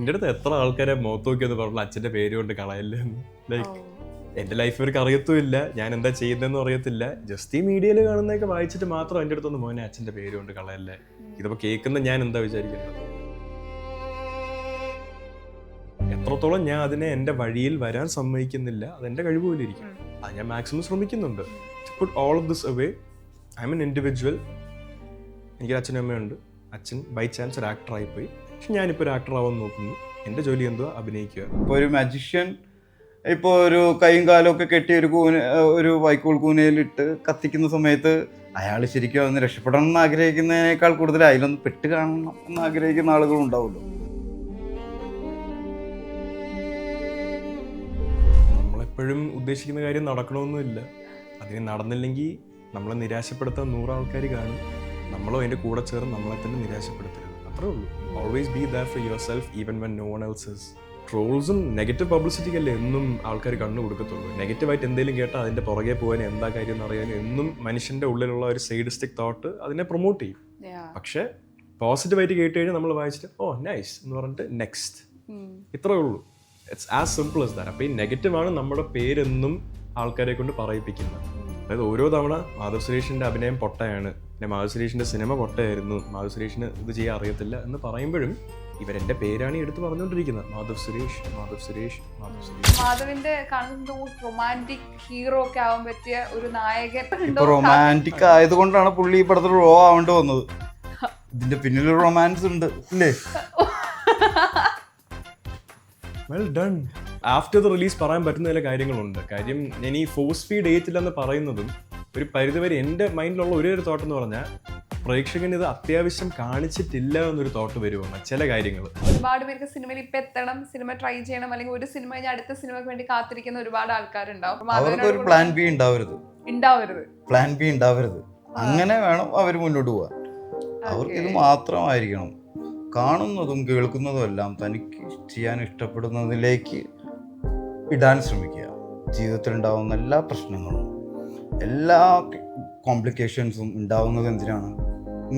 എൻ്റെ അടുത്ത് എത്ര ആൾക്കാരെ മുഖത്ത് നോക്കിയെന്ന് പറഞ്ഞു അച്ഛൻ്റെ പേര് കൊണ്ട് കളയല്ലെന്ന്. ലൈക്ക് എൻ്റെ ലൈഫ് ഇവർക്ക് അറിയത്തുമില്ല, ഞാൻ എന്താ ചെയ്യുന്നതെന്നും അറിയത്തില്ല. ജസ്റ്റ് ഈ മീഡിയയിൽ കാണുന്നതൊക്കെ വായിച്ചിട്ട് മാത്രം എൻ്റെ അടുത്തൊന്ന് മോനെ അച്ഛൻ്റെ പേര് കൊണ്ട് കളയല്ലേ. ഇതിപ്പോൾ കേൾക്കുന്ന ഞാൻ എന്താ വിചാരിക്കുന്നത്? എത്രത്തോളം ഞാൻ അതിനെ എൻ്റെ വഴിയിൽ വരാൻ സമ്മതിക്കുന്നില്ല, അതെൻ്റെ കഴിവ് പോലെ ഇരിക്കും. അത് ഞാൻ മാക്സിമം ശ്രമിക്കുന്നുണ്ട്. To put all of this away. I'm an individual. എനിക്കൊരു അച്ഛനും അമ്മയുണ്ട്. അച്ഛൻ ബൈ ചാൻസ് ഒരു ആക്ടറായി പോയി. പക്ഷെ ഞാനിപ്പോൾ ഒരു ആക്ടർ ആവാൻ നോക്കുന്നു. എൻ്റെ ജോലി എന്തുവാ? അഭിനയിക്കുക. ഇപ്പോൾ ഒരു മജീഷ്യൻ ഇപ്പോൾ ഒരു കൈയും കാലും ഒക്കെ കെട്ടി ഒരു വൈക്കോൽ കൂനയിലിട്ട് കത്തിക്കുന്ന സമയത്ത് അയാൾ ശരിക്കും അതൊന്ന് രക്ഷപ്പെടണം എന്ന് ആഗ്രഹിക്കുന്നതിനേക്കാൾ കൂടുതൽ അതിലൊന്ന് പെട്ട് കാണണം എന്ന് ആഗ്രഹിക്കുന്ന ആളുകളും ഉണ്ടാവുമല്ലോ. നമ്മളെപ്പോഴും ഉദ്ദേശിക്കുന്ന കാര്യം നടക്കണമെന്നില്ല. അതിന് നടന്നില്ലെങ്കിൽ നമ്മളെ നിരാശപ്പെടുത്താൻ 100 ആൾക്കാർ കാണും. നമ്മളോ അതിൻ്റെ കൂടെ ചേർന്ന് നമ്മളെ തന്നെ നിരാശപ്പെടുത്തരുത്. അത്രേ ഉള്ളൂ. Always be there for yourself even when no one else is. ട്രോൾസും നെഗറ്റീവ് പബ്ലിസിറ്റിക്കല്ലേ എന്നും ആൾക്കാർ കണ്ണു കൊടുക്കത്തുള്ളൂ. നെഗറ്റീവായിട്ട് എന്തെങ്കിലും കേട്ടാൽ അതിൻ്റെ പുറകെ പോകാൻ എന്താ കാര്യം എന്ന് അറിയാനും എന്നും മനുഷ്യൻ്റെ ഉള്ളിലുള്ള ഒരു സൈഡിസ്റ്റിക് തോട്ട് അതിനെ പ്രൊമോട്ട് ചെയ്യും. പക്ഷേ പോസിറ്റീവായിട്ട് കേട്ട് കഴിഞ്ഞാൽ നമ്മൾ വായിച്ചിട്ട് ഓ നൈസ് എന്ന് പറഞ്ഞിട്ട് നെക്സ്റ്റ്. ഇത്രേ ഉള്ളൂ. It's as simple as that. അപ്പോൾ ഈ നെഗറ്റീവാണ് നമ്മുടെ പേരെന്നും ആൾക്കാരെ കൊണ്ട് പറയിപ്പിക്കുന്നത്. അതായത് ഓരോ തവണ മാധവ് സുരേഷിൻ്റെ അഭിനയം പൊട്ടയാണ്, പിന്നെ മാധവ് സുരേഷിൻ്റെ സിനിമ പൊട്ടയായിരുന്നു, മാധവ് സുരേഷിന് ഇത് ചെയ്യാൻ അറിയത്തില്ല എന്ന് പറയുമ്പോഴും ഇവരെന്റെ പേരാണ് എടുത്ത് പറഞ്ഞുകൊണ്ടിരിക്കുന്നത്. മാധവ് സുരേഷ്, മാധവ് സുരേഷ്, മാധവ് സുരേഷ്. മാധവിന്റെ കാണുന്നത് റൊമാൻറ്റിക് ഹീറോ ഒക്കെ ആവാൻ പറ്റിയ ഒരു നായകൻ. ഇപ്പൊ റൊമാൻറ്റിക് ആയതുകൊണ്ടാണ് പുള്ളി ഈ പടത്തിൽ റോ ആവേണ്ടി വന്നത്. ഇതിന്റെ പിന്നിൽ റൊമാൻസ് ഉണ്ട് അല്ലേ? Well done. After the release പറയാൻ പറ്റുന്ന ചില കാര്യങ്ങളുണ്ട്. കാര്യം ഞാൻ ഈ ഫോഴ്സ് ഫീഡ് ചെയ്യത്തില്ലെന്ന് പറയുന്നതും ഒരു പരിധിവരെ എൻ്റെ മൈൻഡിലുള്ള ഒരേ ഒരു തോട്ട് എന്ന് പറഞ്ഞാൽ പ്രേക്ഷകന് ഇത് അത്യാവശ്യം കാണിച്ചിട്ടില്ല എന്നൊരു തോട്ട് വരുവാണ് ചില കാര്യങ്ങൾ. ഒരുപാട് പേർക്ക് സിനിമയിൽ ഇപ്പൊ എത്തണം, സിനിമ ട്രൈ ചെയ്യണം, അല്ലെങ്കിൽ ഒരു സിനിമ കഴിഞ്ഞാൽ അടുത്ത സിനിമയ്ക്ക് വേണ്ടി കാത്തിരിക്കുന്ന ഒരുപാട് ആൾക്കാരുണ്ടാവും. അവർക്ക് ഒരു പ്ലാൻ ബി ഉണ്ടാവരുത്. പ്ലാൻ ബി ഉണ്ടാവരുത്. അങ്ങനെ വേണം അവർ മുന്നോട്ട് പോകാൻ. അവർക്ക് ഇത് മാത്രമായിരിക്കണം. കാണുന്നതും കേൾക്കുന്നതും എല്ലാം തനിക്ക് ചെയ്യാൻ ഇഷ്ടപ്പെടുന്നതിലേക്ക് ഇടാൻ ശ്രമിക്കുക. ജീവിതത്തിൽ ഉണ്ടാകുന്ന എല്ലാ പ്രശ്നങ്ങളും എല്ലാ കോംപ്ലിക്കേഷൻസും ഉണ്ടാവുന്നത് എന്തിനാണ്?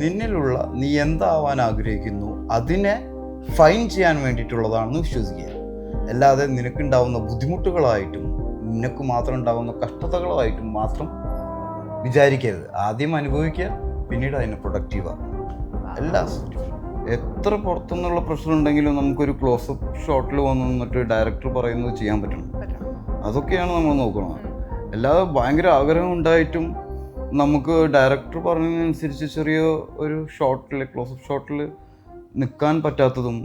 നിന്നിലുള്ള നീ എന്താവാൻ ആഗ്രഹിക്കുന്നു അതിനെ ഫൈൻ ചെയ്യാൻ വേണ്ടിയിട്ടുള്ളതാണെന്ന് വിശ്വസിക്കുക. അല്ലാതെ നിനക്കുണ്ടാവുന്ന ബുദ്ധിമുട്ടുകളായിട്ടും നിനക്ക് മാത്രം ഉണ്ടാകുന്ന കഷ്ടതകളായിട്ടും മാത്രം വിചാരിക്കരുത്. ആദ്യം അനുഭവിക്കുക, പിന്നീട് അതിനെ പ്രൊഡക്റ്റീവാക്കുക. എല്ലാ എത്ര പുറത്തുനിന്നുള്ള പ്രശ്നം ഉണ്ടെങ്കിലും നമുക്കൊരു ക്ലോസപ്പ് ഷോട്ടിൽ വന്നിട്ട് ഡയറക്ടർ പറയുന്നത് ചെയ്യാൻ പറ്റണം. അതൊക്കെയാണ് നമ്മൾ നോക്കുന്നത്. അല്ലാതെ ഭയങ്കര ആഗ്രഹം ഉണ്ടായിട്ടും നമുക്ക് ഡയറക്ടർ പറഞ്ഞതിനനുസരിച്ച് ചെറിയ ഒരു ഷോട്ടിൽ ക്ലോസപ്പ് ഷോട്ടിൽ നിൽക്കാൻ പറ്റാത്തതും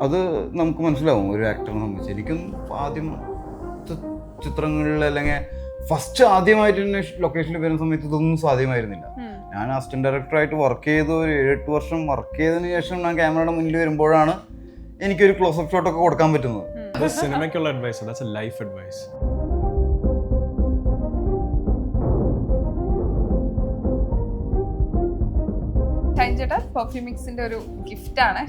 അത് നമുക്ക് മനസ്സിലാവും ഒരു ആക്ടറിനെ സംബന്ധിച്ച്. എനിക്കും ആദ്യം ചിത്രങ്ങളിൽ അല്ലെങ്കിൽ ഫസ്റ്റ് ആദ്യമായിട്ട് തന്നെ ലൊക്കേഷനിൽ വരുന്ന സമയത്ത് ഇതൊന്നും സാധ്യമായിരുന്നില്ല. ഞാൻ അസിസ്റ്റന്റ് ഡയറക്ടറായിട്ട് വർക്ക് ചെയ്ത് ഒരു 7-8 വർഷം വർക്ക് ചെയ്തതിന് ശേഷം ഞാൻ ക്യാമറയുടെ മുന്നിൽ വരുമ്പോഴാണ് എനിക്കൊരു ക്ലോസപ്പ് ഷോട്ടൊക്കെ കൊടുക്കാൻ പറ്റുന്നത്. സിനിമയ്ക്കുള്ള advice, that's a life advice. ഷൈൻചേട്ടാ പെർഫ്യൂമിക്സിന്റെ ഒരു ഗിഫ്റ്റ് ആണ്.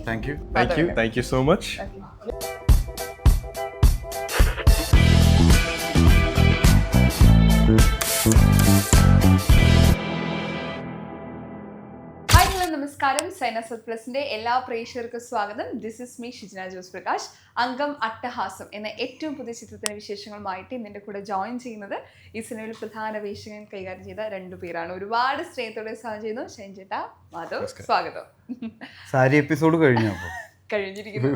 Thank you so much. നമസ്കാരം. സൈനസ് പ്ലസിന്റെ എല്ലാ പ്രേക്ഷകർക്കും സ്വാഗതം. This is me Shijna Jose Prakash. അംഗം അട്ടഹാസം എന്ന ഏറ്റവും പുതിയ ചിത്രത്തിന്റെ വിശേഷങ്ങളുമായിട്ട് ഇന്നിന്റെ കൂടെ ജോയിൻ ചെയ്യുന്നത് ഈ സിനിമയിൽ പ്രധാന വേഷങ്ങൾ കൈകാര്യം ചെയ്ത 2 പേരാണ്. ഒരുപാട് സ്നേഹത്തോടെ സ്വാഗതം ചെയ്യുന്നു. ഷൈൻചേട്ടാ, മാധവ്, സ്വാഗതം. സാരി എപ്പിസോഡ് കഴിഞ്ഞിരിക്കുന്നു.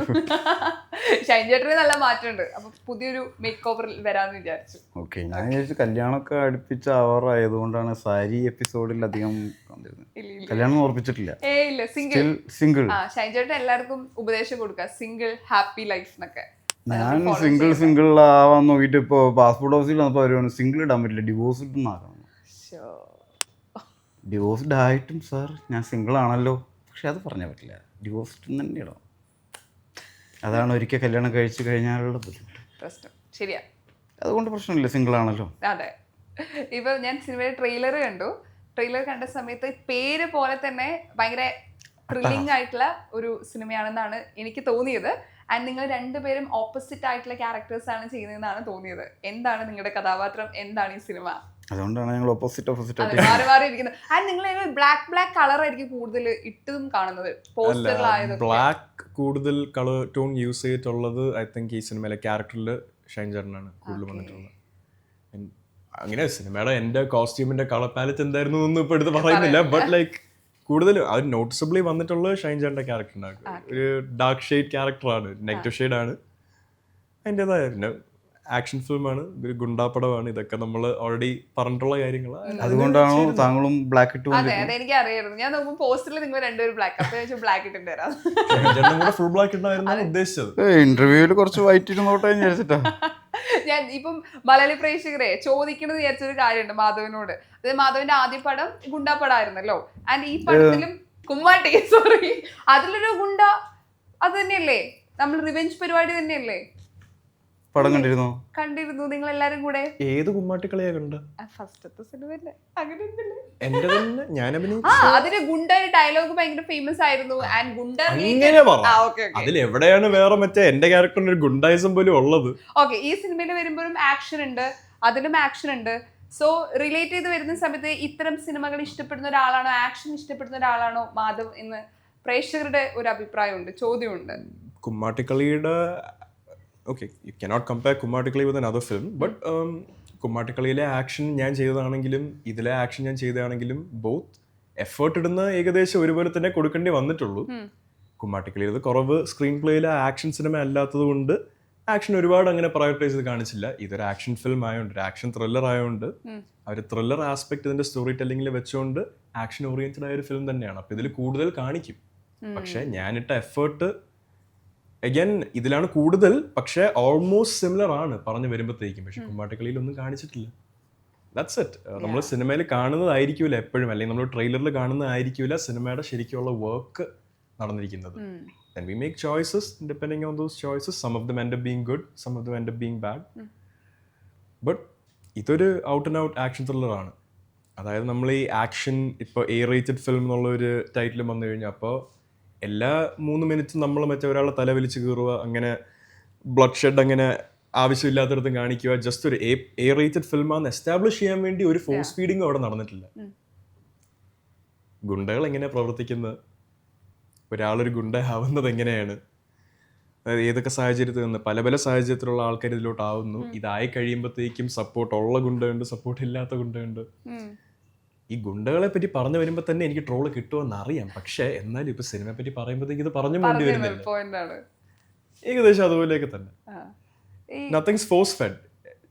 ഷൈൻചേട്ടന് നല്ല മാറ്റമുണ്ട്. അപ്പൊ പുതിയൊരു മേക്ക് ഓവറിൽ വരാന്ന് വിചാരിച്ചു. ഓക്കെ, ഞാൻ വിചാരിച്ചു കല്യാണമൊക്കെ അടുപ്പിച്ച ആവാറായതുകൊണ്ടാണ് സാരി എപ്പിസോഡിൽ അധികം കല്യാണം ഓർപ്പിച്ചിട്ടില്ല. സിംഗിൾ. ഷൈൻചേട്ടൻ എല്ലാവർക്കും ഉപദേശം കൊടുക്കുക, സിംഗിൾ ഹാപ്പി ലൈഫ് എന്നൊക്കെ. ഞാൻ സിംഗിൾ ആവാൻ നോക്കിയിട്ട് ഇപ്പൊ പാസ്പോർട്ട് ഓഫീസിൽ വന്നപ്പോൾ അവര് സിംഗിൾ ഇടാൻ പറ്റില്ല, ഡിവോഴ്സ്ഡ് ആക്കണം. ഡിവോഴ്സ്ഡ് ആയിട്ടും സാർ ഞാൻ സിംഗിൾ ആണല്ലോ, പക്ഷെ അത് പറഞ്ഞാൽ പറ്റില്ല, ഡിവോഴ്സ്ഡ് തന്നെ ഇടാം. അതാണ് ഒരിക്കൽ കല്യാണം കഴിച്ചു കഴിഞ്ഞാലുള്ള പ്രശ്നം. ശരിയാ, അതുകൊണ്ട് പ്രശ്നമില്ല, സിംഗിൾ ആണല്ലോ. അതെ. ഇപ്പൊ ഞാൻ സിനിമയുടെ ട്രെയിലർ കണ്ടു. ട്രെയിലർ കണ്ട സമയത്ത് പേര് പോലെ തന്നെ ഭയങ്കര ത്രില്ലിംഗ് ആയിട്ടുള്ള ഒരു സിനിമയാണെന്നാണ് എനിക്ക് തോന്നിയത്. ആൻഡ് നിങ്ങൾ 2 പേരും ഓപ്പോസിറ്റ് ആയിട്ടുള്ള ക്യാരക്ടേഴ്സ് ആണ് ചെയ്യുന്നതെന്നാണ് തോന്നിയത്. എന്താണ് നിങ്ങളുടെ കഥാപാത്രം, എന്താണ് ഈ സിനിമ? അതുകൊണ്ടാണ് ഞങ്ങൾ ഓപ്പോസിറ്റ് മാറി മാറി ഇരിക്കുന്നത്. ആൻഡ് നിങ്ങൾ ബ്ലാക്ക് കളർ ആയിരിക്കും കൂടുതൽ ഇട്ടതും കാണുന്നത് പോസ്റ്ററിലായത്. ബ്ലാക്ക് കൂടുതൽ കളർ ടോൺ യൂസ് ചെയ്തിട്ടുള്ളത് ഐ തിങ്ക് ഈ സിനിമയിലെ ക്യാരക്ടറിൽ ഷൈൻ ചേട്ടനാണ് കൂടുതൽ വന്നിട്ടുള്ളത്. അങ്ങനെ സിനിമയുടെ എൻ്റെ കോസ്റ്റ്യൂമിന്റെ കളർ പാലറ്റ് എന്തായിരുന്നു എന്നൊന്നും ഇപ്പോൾ എടുത്ത് പറയുന്നില്ല. ബട്ട് ലൈക്ക് കൂടുതൽ അത് നോട്ടിസബിളി വന്നിട്ടുള്ളത് ഷൈൻ ചേട്ടൻ്റെ ക്യാരക്ടറിനാണ്. ഒരു ഡാർക്ക് ഷെയ്ഡ് ക്യാരക്ടറാണ്, നെഗറ്റീവ് ഷെയ്ഡാണ്. അതിൻ്റെതായ പിന്നെ ആക്ഷൻ ഫിലിമാണ്, ഒരു ഗുണ്ടാപ്പടമാണ്. ഇതൊക്കെ നമ്മൾ ഓൾറെഡി പറഞ്ഞിട്ടുള്ള കാര്യങ്ങളാണ്. അതുകൊണ്ടാണോ താങ്കളും ബ്ലാക്ക് ഇട്ട് അതെ അതെ എനിക്ക് അറിയായിരുന്നു. ഞാൻ നോക്കുമ്പോൾ പോസ്റ്ററിൽ നിങ്ങൾ രണ്ടുപേരും ബ്ലാക്ക്, അപ്പൊ ബ്ലാക്ക് ഇട്ടിട്ട് തരാം. ചേട്ടനും കൂടെ ഫുൾ ബ്ലാക്ക് ഇട്ടായിരുന്നു ഉദ്ദേശിച്ചത്. ഇന്റർവ്യൂവിൽ കുറച്ച് വൈറ്റ് ഇരുന്നോട്ടെ വിചാരിച്ചിട്ടാ. ഞാൻ ഇപ്പം മലയാളി പ്രേക്ഷകരെ ചോദിക്കണമെന്ന് വിചാരിച്ചൊരു കാര്യമുണ്ട് മാധവനോട്. അതായത് മാധവന്റെ ആദ്യ പടം ഗുണ്ടാപ്പടായിരുന്നല്ലോ, ആൻഡ് ഈ പടത്തിലും കുമ്മാട്ടി സോറി അതിലൊരു ഗുണ്ട അത് തന്നെയല്ലേ, നമ്മൾ റിവെഞ്ച് പരിപാടി തന്നെയല്ലേ? പടം കണ്ടിരുന്നു നിങ്ങൾ എല്ലാരും കൂടെ. ഏത് കുമ്മാട്ടിക്കളിയാ കണ്ട? ഫസ്റ്റത്തെ സിനിമ അങ്ങനെ എന്റെ തന്നെ ഞാൻ അതിന് ഗുണ്ട ഡയലോഗ് ഭയങ്കര ഫേമസ് ആയിരുന്നു. ആൻഡ് ഗുണ്ട അതിലെവിടെയാണ് വേറെ മറ്റേ എന്റെ ക്യാരക്ടറിന് ഒരു ഗുണ്ടായിസം പോലും ഉള്ളത്? ഓക്കെ, ഈ സിനിമയിൽ വരുമ്പോഴും ആക്ഷൻ ഉണ്ട്, അതിലും ആക്ഷൻ ഉണ്ട്. സോ റിലേറ്റ് ചെയ്ത് വരുന്ന സമയത്ത് ഇത്തരം സിനിമകൾ ഇഷ്ടപ്പെടുന്ന ഒരാളാണോ, ആക്ഷൻ ഇഷ്ടപ്പെടുന്ന ഒരാളാണോ മാധവ് എന്ന് പ്രേക്ഷകരുടെ ഒരു അഭിപ്രായമുണ്ട്, ചോദ്യമുണ്ട്. കുമ്മാട്ടിക്കളിയുടെ okay, you cannot compare Kummattikkali with another film. But കുമ്മാട്ടിക്കളിയിലെ ആക്ഷൻ ഞാൻ ചെയ്തതാണെങ്കിലും ഇതിലെ ആക്ഷൻ ഞാൻ ചെയ്തതാണെങ്കിലും ബോത്ത് എഫേർട്ട് ഇടുന്ന ഏകദേശം ഒരുപോലെ തന്നെ കൊടുക്കേണ്ടി വന്നിട്ടുള്ളൂ. കുമ്മാട്ടിക്കളിയിൽ കുറവ് സ്ക്രീൻ പ്ലേയിലെ ആക്ഷൻ സിനിമ അല്ലാത്തത് കൊണ്ട് ആക്ഷൻ ഒരുപാട് അങ്ങനെ പ്രയോറിറ്റൈസ് ചെയ്ത് കാണിച്ചില്ല. ഇതൊരു ആക്ഷൻ ഫിലിം ആയതുകൊണ്ട്, ഒരു ആക്ഷൻ ത്രില്ലർ ആയതുകൊണ്ട് ആ ഒരു ത്രില്ലർ ആസ്പെക്ട് ഇതിന്റെ സ്റ്റോറി ടെല്ലിങ്ങിൽ വെച്ചുകൊണ്ട് ആക്ഷൻ ഓറിയന്റഡ് ആയ ഒരു ഫിലിം തന്നെയാണ്. അപ്പൊ ഇതിൽ കൂടുതൽ കാണിക്കും. പക്ഷെ ഞാനിട്ട എഫേർട്ട് അഗൈൻ ഇതിലാണ് കൂടുതൽ, പക്ഷെ ഓൾമോസ്റ്റ് സിമിലർ ആണ് പറഞ്ഞു വരുമ്പോഴത്തേക്കും. പക്ഷെ കുമ്മാട്ടിക്കളിയിൽ ഒന്നും കാണിച്ചിട്ടില്ല. That's it. നമ്മൾ സിനിമയിൽ കാണുന്നതായിരിക്കില്ല എപ്പോഴും, അല്ലെങ്കിൽ നമ്മൾ ട്രെയിലറിൽ കാണുന്നതായിരിക്കില്ല സിനിമയുടെ ശരിക്കുള്ള വർക്ക് നടന്നിരിക്കുന്നത്. Then we make choices depending on those choices. Some of them end up being good, some of them end up being bad. But ഇതൊരു out and out action thriller ആണ്. അതായത് നമ്മൾ ഈ ആക്ഷൻ ഇപ്പോൾ എ റേറ്റഡ് ഫിലിം എന്നുള്ള ഒരു title വന്നു കഴിഞ്ഞാൽ അപ്പോൾ എല്ലാ 3 മിനിറ്റും നമ്മൾ മറ്റേ ഒരാളെ തല വലിച്ച് കീറുക, അങ്ങനെ ബ്ലഡ് ഷെഡ് അങ്ങനെ ആവശ്യമില്ലാത്തടത്തും കാണിക്കുക. ജസ്റ്റ് ഒരു എ റേറ്റഡ് ഫിലിമാണെന്ന് എസ്റ്റാബ്ലിഷ് ചെയ്യാൻ വേണ്ടി ഒരു ഫോഴ്സ് ഫീഡിങ്ങും അവിടെ നടന്നിട്ടില്ല. ഗുണ്ടകൾ എങ്ങനെയാണ് പ്രവർത്തിക്കുന്നത്, ഒരാളൊരു ഗുണ്ടയാവുന്നത് എങ്ങനെയാണ്, അതായത് ഏതൊക്കെ സാഹചര്യത്തിൽ നിന്ന് പല പല സാഹചര്യത്തിലുള്ള ആൾക്കാർ ഇതിലോട്ടാവുന്നു. ഇതായി കഴിയുമ്പോഴത്തേക്കും സപ്പോർട്ട് ഉള്ള ഗുണ്ടയുണ്ട്, സപ്പോർട്ട് ഇല്ലാത്ത ഗുണ്ടയുണ്ട്. ഈ ഗുണ്ടകളെ പറ്റി പറഞ്ഞു വരുമ്പോൾ തന്നെ എനിക്ക് ട്രോള് കിട്ടുമെന്ന് അറിയാം. പക്ഷെ എന്നാലും ഇപ്പൊ സിനിമയെ പറ്റി പറയുമ്പോഴത്തേക്ക് ഇത് പറഞ്ഞു വേണ്ടി വരുന്നില്ല. ഏകദേശം അതുപോലെയൊക്കെ തന്നെ. Nothing's force fed,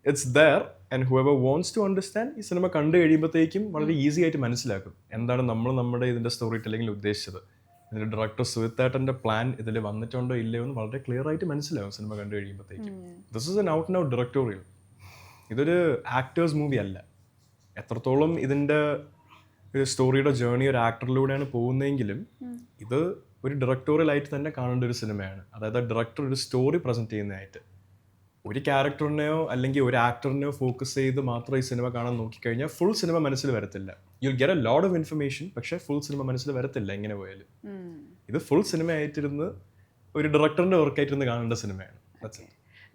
it's there and whoever wants to understand ഈ സിനിമ കണ്ടു കഴിയുമ്പോഴത്തേക്കും വളരെ ഈസി ആയിട്ട് മനസ്സിലാക്കും എന്താണ് നമ്മൾ നമ്മുടെ ഇതിന്റെ സ്റ്റോറി ടെല്ലിങ്ങിൽ ഉദ്ദേശിച്ചത്. ഇതിന്റെ ഡയറക്ടർ സുഹിത്തേട്ടന്റെ പ്ലാൻ ഇതിൽ വന്നിട്ടുണ്ടോ ഇല്ലയോ എന്ന് വളരെ ക്ലിയർ ആയിട്ട് മനസ്സിലാവും സിനിമ കണ്ടു കഴിയുമ്പോഴത്തേക്കും. This is an out and out directorial. ഇതൊരു ആക്ടേഴ്സ് മൂവി അല്ല. എത്രത്തോളം ഇതിൻ്റെ ഒരു സ്റ്റോറിയുടെ ജേർണി ഒരു ആക്ടറിലൂടെയാണ് പോകുന്നതെങ്കിലും ഇത് ഒരു ഡയറക്ടോറിയലായിട്ട് തന്നെ കാണേണ്ട ഒരു സിനിമയാണ്. അതായത് ഡയറക്ടർ ഒരു സ്റ്റോറി പ്രസന്റ് ചെയ്യുന്നതായിട്ട്, ഒരു ക്യാരക്ടറിനെയോ അല്ലെങ്കിൽ ഒരു ആക്ടറിനെയോ ഫോക്കസ് ചെയ്ത് മാത്രം ഈ സിനിമ കാണാൻ നോക്കിക്കഴിഞ്ഞാൽ ഫുൾ സിനിമ മനസ്സിൽ വരത്തില്ല. You'll get a lot of information, പക്ഷേ ഫുൾ സിനിമ മനസ്സിൽ വരത്തില്ല എങ്ങനെ പോയാലും. ഇത് ഫുൾ സിനിമ ആയിട്ടിരുന്ന് ഒരു ഡയറക്ടറിന്റെ വർക്കായിട്ടിരുന്ന് കാണേണ്ട സിനിമയാണ്.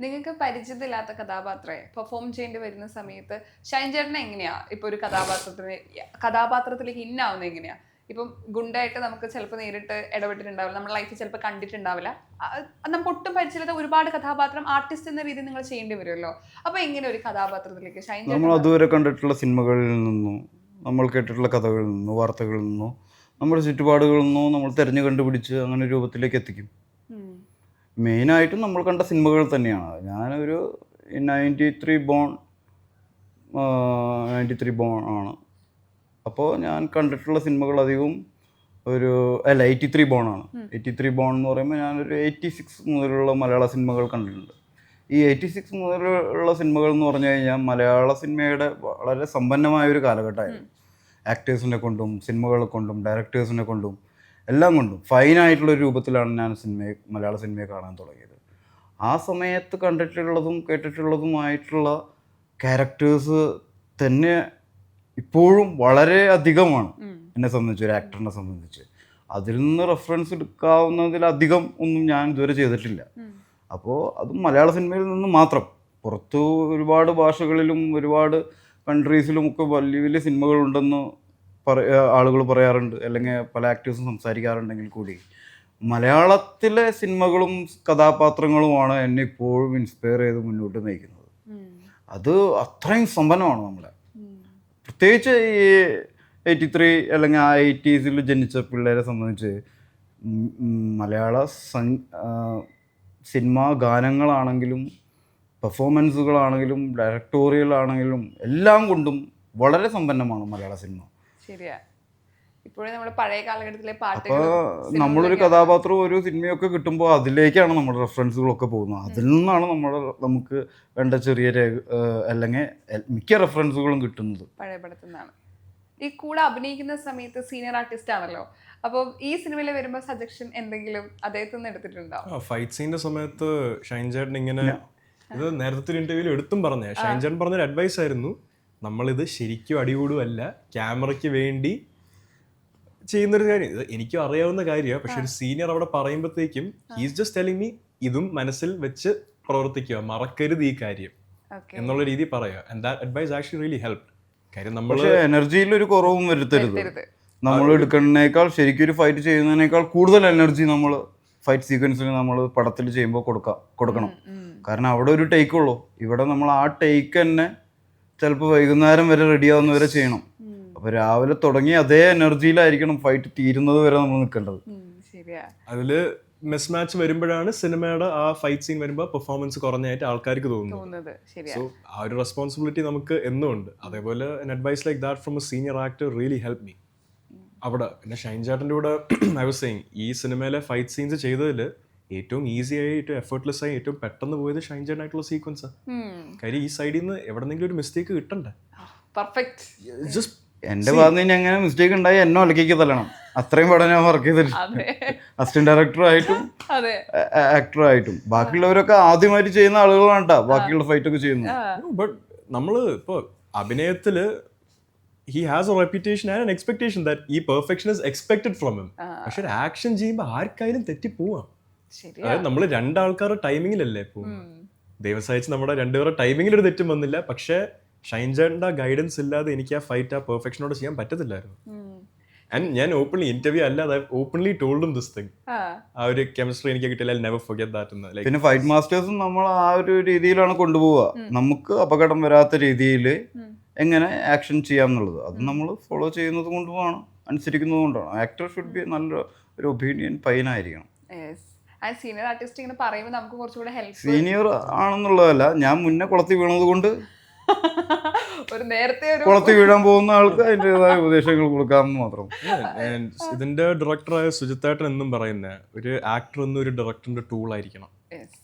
നിങ്ങൾക്ക് പരിചിതമില്ലാത്ത കഥാപാത്രയെ പെർഫോം ചെയ്യേണ്ടി വരുന്ന സമയത്ത് ഷൈൻ ചേട്ടനെ എങ്ങനെയാ ഇപ്പൊ ഒരു കഥാപാത്രത്തിലേക്ക് ഇന്നാവുന്നത് എങ്ങനെയാ? ഇപ്പം ഗുണ്ടായിട്ട് നമുക്ക് ചിലപ്പോൾ നേരിട്ട് ഇടപെട്ടിട്ടുണ്ടാവില്ല, നമ്മുടെ ലൈഫിൽ ചിലപ്പോൾ കണ്ടിട്ടുണ്ടാവില്ല, നമുക്ക് ഒട്ടും പരിചയമില്ലാത്ത ഒരുപാട് കഥാപാത്രം ആർട്ടിസ്റ്റ് എന്ന രീതിയിൽ നിങ്ങൾ ചെയ്യേണ്ടി വരുമല്ലോ. അപ്പൊ എങ്ങനെ ഒരു കഥാപാത്രത്തിലേക്ക് ഷൈൻ ചേട്ടൻ? നമ്മൾ അതുവരെ കണ്ടിട്ടുള്ള സിനിമകളിൽ നിന്നും, നമ്മൾ കേട്ടിട്ടുള്ള കഥകളിൽ നിന്നോ, വാർത്തകളിൽ നിന്നോ, നമ്മുടെ ചുറ്റുപാടുകളിൽ നിന്നോ നമ്മൾ തിരഞ്ഞു കണ്ടുപിടിച്ച് അങ്ങനെ രൂപത്തിലേക്ക് എത്തിക്കും. മെയിനായിട്ടും നമ്മൾ കണ്ട സിനിമകൾ തന്നെയാണ്. ഞാനൊരു 93 ബോൺ ആണ്. അപ്പോൾ ഞാൻ കണ്ടിട്ടുള്ള സിനിമകൾ അധികവും 83 ബോൺ ആണ്. 83 ബോൺ എന്ന് പറയുമ്പോൾ ഞാനൊരു 86 മുതലുള്ള മലയാള സിനിമകൾ കണ്ടിട്ടുണ്ട്. ഈ 86 മുതലുള്ള സിനിമകൾ എന്ന് പറഞ്ഞു കഴിഞ്ഞാൽ മലയാള സിനിമയുടെ വളരെ സമ്പന്നമായൊരു കാലഘട്ടമായിരുന്നു. ആക്ടേഴ്സിനെ കൊണ്ടും സിനിമകളെ കൊണ്ടും ഡയറക്ടേഴ്സിനെ കൊണ്ടും എല്ലാം കൊണ്ടും ഫൈനായിട്ടുള്ളൊരു രൂപത്തിലാണ് ഞാൻ മലയാള സിനിമയെ കാണാൻ തുടങ്ങിയത്. ആ സമയത്ത് കണ്ടിട്ടുള്ളതും കേട്ടിട്ടുള്ളതുമായിട്ടുള്ള ക്യാരക്ടേഴ്സ് തന്നെ ഇപ്പോഴും വളരെ അധികമാണ് എന്നെ സംബന്ധിച്ച്, ഒരു ആക്ടറിനെ സംബന്ധിച്ച്. അതിൽ നിന്ന് റെഫറൻസ് എടുക്കാവുന്നതിലധികം ഒന്നും ഞാൻ ഇതുവരെ ചെയ്തിട്ടില്ല. അപ്പോൾ അതും മലയാള സിനിമയിൽ നിന്ന് മാത്രം. പുറത്ത് ഒരുപാട് ഭാഷകളിലും ഒരുപാട് കൺട്രീസിലും ഒക്കെ വലിയ വലിയ സിനിമകളുണ്ടെന്ന് ആളുകൾ പറയാറുണ്ട്, അല്ലെങ്കിൽ പല ആക്ടേഴ്സും സംസാരിക്കാറുണ്ടെങ്കിൽ കൂടി മലയാളത്തിലെ സിനിമകളും കഥാപാത്രങ്ങളുമാണ് എന്നെ ഇപ്പോഴും ഇൻസ്പയർ ചെയ്ത് മുന്നോട്ട് നയിക്കുന്നത്. അത് അത്രയും സമ്പന്നമാണ് നമ്മളെ. പ്രത്യേകിച്ച് ഈ 83 അല്ലെങ്കിൽ ആ 80s ജനിച്ച പിള്ളേരെ സംബന്ധിച്ച് മലയാള സിനിമാ ഗാനങ്ങളാണെങ്കിലും പെർഫോമൻസുകളാണെങ്കിലും ഡയറക്ടോറിയൽ ആണെങ്കിലും എല്ലാം കൊണ്ടും വളരെ സമ്പന്നമാണ് മലയാള സിനിമ. ശരിയാ. ഇപ്പോഴും നമ്മുടെ പഴയ കാലഘട്ടത്തിലെ അപ്പോൾ നമ്മളൊരു കഥാപാത്രവും ഒരു സിനിമയൊക്കെ കിട്ടുമ്പോൾ അതിലേക്കാണ് നമ്മുടെ റെഫറൻസുകളൊക്കെ പോകുന്നത്. അതിൽ നിന്നാണ് നമുക്ക് വേണ്ട ചെറിയ അല്ലെങ്കിൽ മിക്ക റെഫറൻസുകളും കിട്ടുന്നത് പഴയ പടത്തുനിന്നാണ്. ഈ കൂടെ അഭിനയിക്കുന്ന സമയത്ത് സീനിയർ ആർട്ടിസ്റ്റ് ആണല്ലോ, അപ്പോൾ ഈ സിനിമയിൽ വരുമ്പോൾ സജഷൻ എന്തെങ്കിലും അദ്ദേഹത്തിൽ നിന്ന് എടുത്തിട്ടുണ്ടോ? ഫൈറ്റ് സീൻ്റെ സമയത്ത് ഷൈൻ ചേട്ടൻ ഇങ്ങനെ, ഇത് നേരത്തെ ഇന്റർവ്യൂവിൽ എടുത്തും പറഞ്ഞ ഷൈൻ ചേട്ടൻ പറഞ്ഞൊരു അഡ്വൈസ് ആയിരുന്നു, നമ്മളിത് ശരിക്കും അടികൂടുമല്ല, ക്യാമറയ്ക്ക് വേണ്ടി ചെയ്യുന്നൊരു കാര്യം. ഇത് എനിക്കും അറിയാവുന്ന കാര്യമാണ്, പക്ഷെ ഒരു സീനിയർ അവിടെ പറയുമ്പോഴത്തേക്കും ഹീസ് ജസ്റ്റ് ടെലിംഗ് മീ ഇതും മനസ്സിൽ വെച്ച് പ്രവർത്തിക്കുക, മറക്കരുത് ഈ കാര്യം എന്നുള്ള രീതി പറയുക. And that advice actually really helped. കാര്യം നമ്മൾ എനർജിയിൽ ഒരു കുറവും വരുത്തരുത്. നമ്മൾ എടുക്കുന്നതിനേക്കാൾ ശരിക്കും ഒരു ഫൈറ്റ് ചെയ്യുന്നതിനേക്കാൾ കൂടുതൽ എനർജി നമ്മൾ ഫൈറ്റ് സീക്വൻസിന് നമ്മൾ പടത്തിൽ ചെയ്യുമ്പോൾ കൊടുക്കണം. കാരണം അവിടെ ഒരു ടേക്ക് ഉള്ളൂ. ഇവിടെ നമ്മൾ ആ ടേക്ക് തന്നെ ചിലപ്പോൾ വൈകുന്നേരം വരെ റെഡിയാവുന്നവരെ ചെയ്യണം. അപ്പോൾ രാവിലെ തുടങ്ങി അതേ എനർജിയിലായിരിക്കണം ഫൈറ്റ് തീരുന്നത് വരെ നമ്മൾ നിൽക്കേണ്ടത്. അതില് മിസ് മാച്ച് വരുമ്പോഴാണ് സിനിമയുടെ ആ ഫൈറ്റ് സീൻ വരുമ്പോൾ പെർഫോമൻസ് കുറഞ്ഞായിട്ട് ആൾക്കാർക്ക് തോന്നുന്നത്. സോ ആ ഒരു റെസ്പോൺസിബിലിറ്റി നമുക്ക് എന്നും ഉണ്ട്. അതേപോലെ advice like that from a senior actor really help me അവിടെ. പിന്നെ ഷൈൻ ചേട്ടൻ്റെ കൂടെ ഐ വാസ് സെയിങ്, ഈ സിനിമയിലെ ഫൈറ്റ് സീൻസ് ചെയ്തതിൽ ഏറ്റവും ഈസി ആയി ഏറ്റവും എഫേർട്ട്ലെസ് ആയി ഏറ്റവും പെട്ടെന്ന് പോയത് ഷൈൻ ചേട്ടൻ ആയിട്ടുള്ള സീക്വൻസാണ്. കാര്യം ഈ സൈഡിൽ നിന്ന് എവിടെന്നെങ്കിലും ഒരു മിസ്റ്റേക്ക് കിട്ടണ്ടേ. ജസ്റ്റ് എന്റെ ഭാഗത്ത് നിന്ന് അങ്ങനെ മിസ്റ്റേക്ക് ഉണ്ടായി എന്നെ ഒലക്കേക്ക് തല്ലണം. അത്രയും പടം ഞാൻ വർക്ക് ചെയ്തിട്ടുണ്ട്, അസിസ്റ്റന്റ് ഡയറക്ടറായിട്ടും ആക്ടറായിട്ടും. ബാക്കിയുള്ളവരൊക്കെ ആദ്യമായിട്ട് ചെയ്യുന്ന ആളുകളാണ് കേട്ടോ ബാക്കിയുള്ള ഫൈറ്റ് ഒക്കെ ചെയ്യുന്നത്. ബട്ട് നമ്മള് ഇപ്പൊ അഭിനയത്തില് he has a reputation and an expectation that ഈ perfection is expected from him. പക്ഷെ ഒരു ആക്ഷൻ ചെയ്യുമ്പോൾ ആർക്കായാലും തെറ്റിപ്പോവാം. അതായത് നമ്മള് രണ്ടാൾക്കാർ ടൈമിങ്ങിലല്ലേ പോകും. ദൈവം സഹായിച്ച് നമ്മുടെ രണ്ടുപേരുടെ ടൈമിങ്ങിൽ ഒരു തെറ്റും വന്നില്ല. പക്ഷെ ഷൈൻ ചേട്ടൻ്റെ ഗൈഡൻസ് ഇല്ലാതെ എനിക്ക് ആ ഫൈറ്റ് ആ പെർഫെക്ഷനോട് ചെയ്യാൻ പറ്റത്തില്ലായിരുന്നു. ആൻഡ് ഞാൻ ഓപ്പൺലി ഇന്റർവ്യൂ അല്ലാതെ ഓപ്പൺലി ടോൾഡും ദിസ് തിങ്. ആ ഒരു കെമിസ്ട്രി എനിക്ക് കിട്ടില്ല, നെവർ ഫർഗെറ്റ് ദാറ്റ് എന്ന്. പിന്നെ ഫൈറ്റ് മാസ്റ്റേഴ്സും നമ്മൾ ആ ഒരു രീതിയിലാണ് കൊണ്ടുപോവുക. നമുക്ക് അപകടം വരാത്ത രീതിയിൽ എങ്ങനെ ആക്ഷൻ ചെയ്യാം എന്നുള്ളത് അത് നമ്മൾ ഫോളോ ചെയ്യുന്നത് കൊണ്ടുമാണ്, അനുസരിക്കുന്നത് കൊണ്ടാണ്. ആക്ടർ ഷുഡ് ബി നല്ല ഒരു ഒപ്പീനിയൻ പയ്യനായിരിക്കണം. സീനിയർ ആണെന്നുള്ളതല്ല, ഞാൻ മുന്നേ കുളത്തിൽ വീണത് കൊണ്ട് കുളത്തിൽ വീഴാൻ പോകുന്ന ആൾക്ക് അതിൻ്റെതായ ഉപദേശങ്ങൾ കൊടുക്കാമെന്ന് മാത്രം. ഇതിന്റെ ഡയറക്ടറായ സുജിത്തേട്ടൻ എന്നും പറയുന്ന ഒരു ആക്ടർ എന്നും ഒരു ഡയറക്ടറിന്റെ ടൂൾ ആയിരിക്കണം.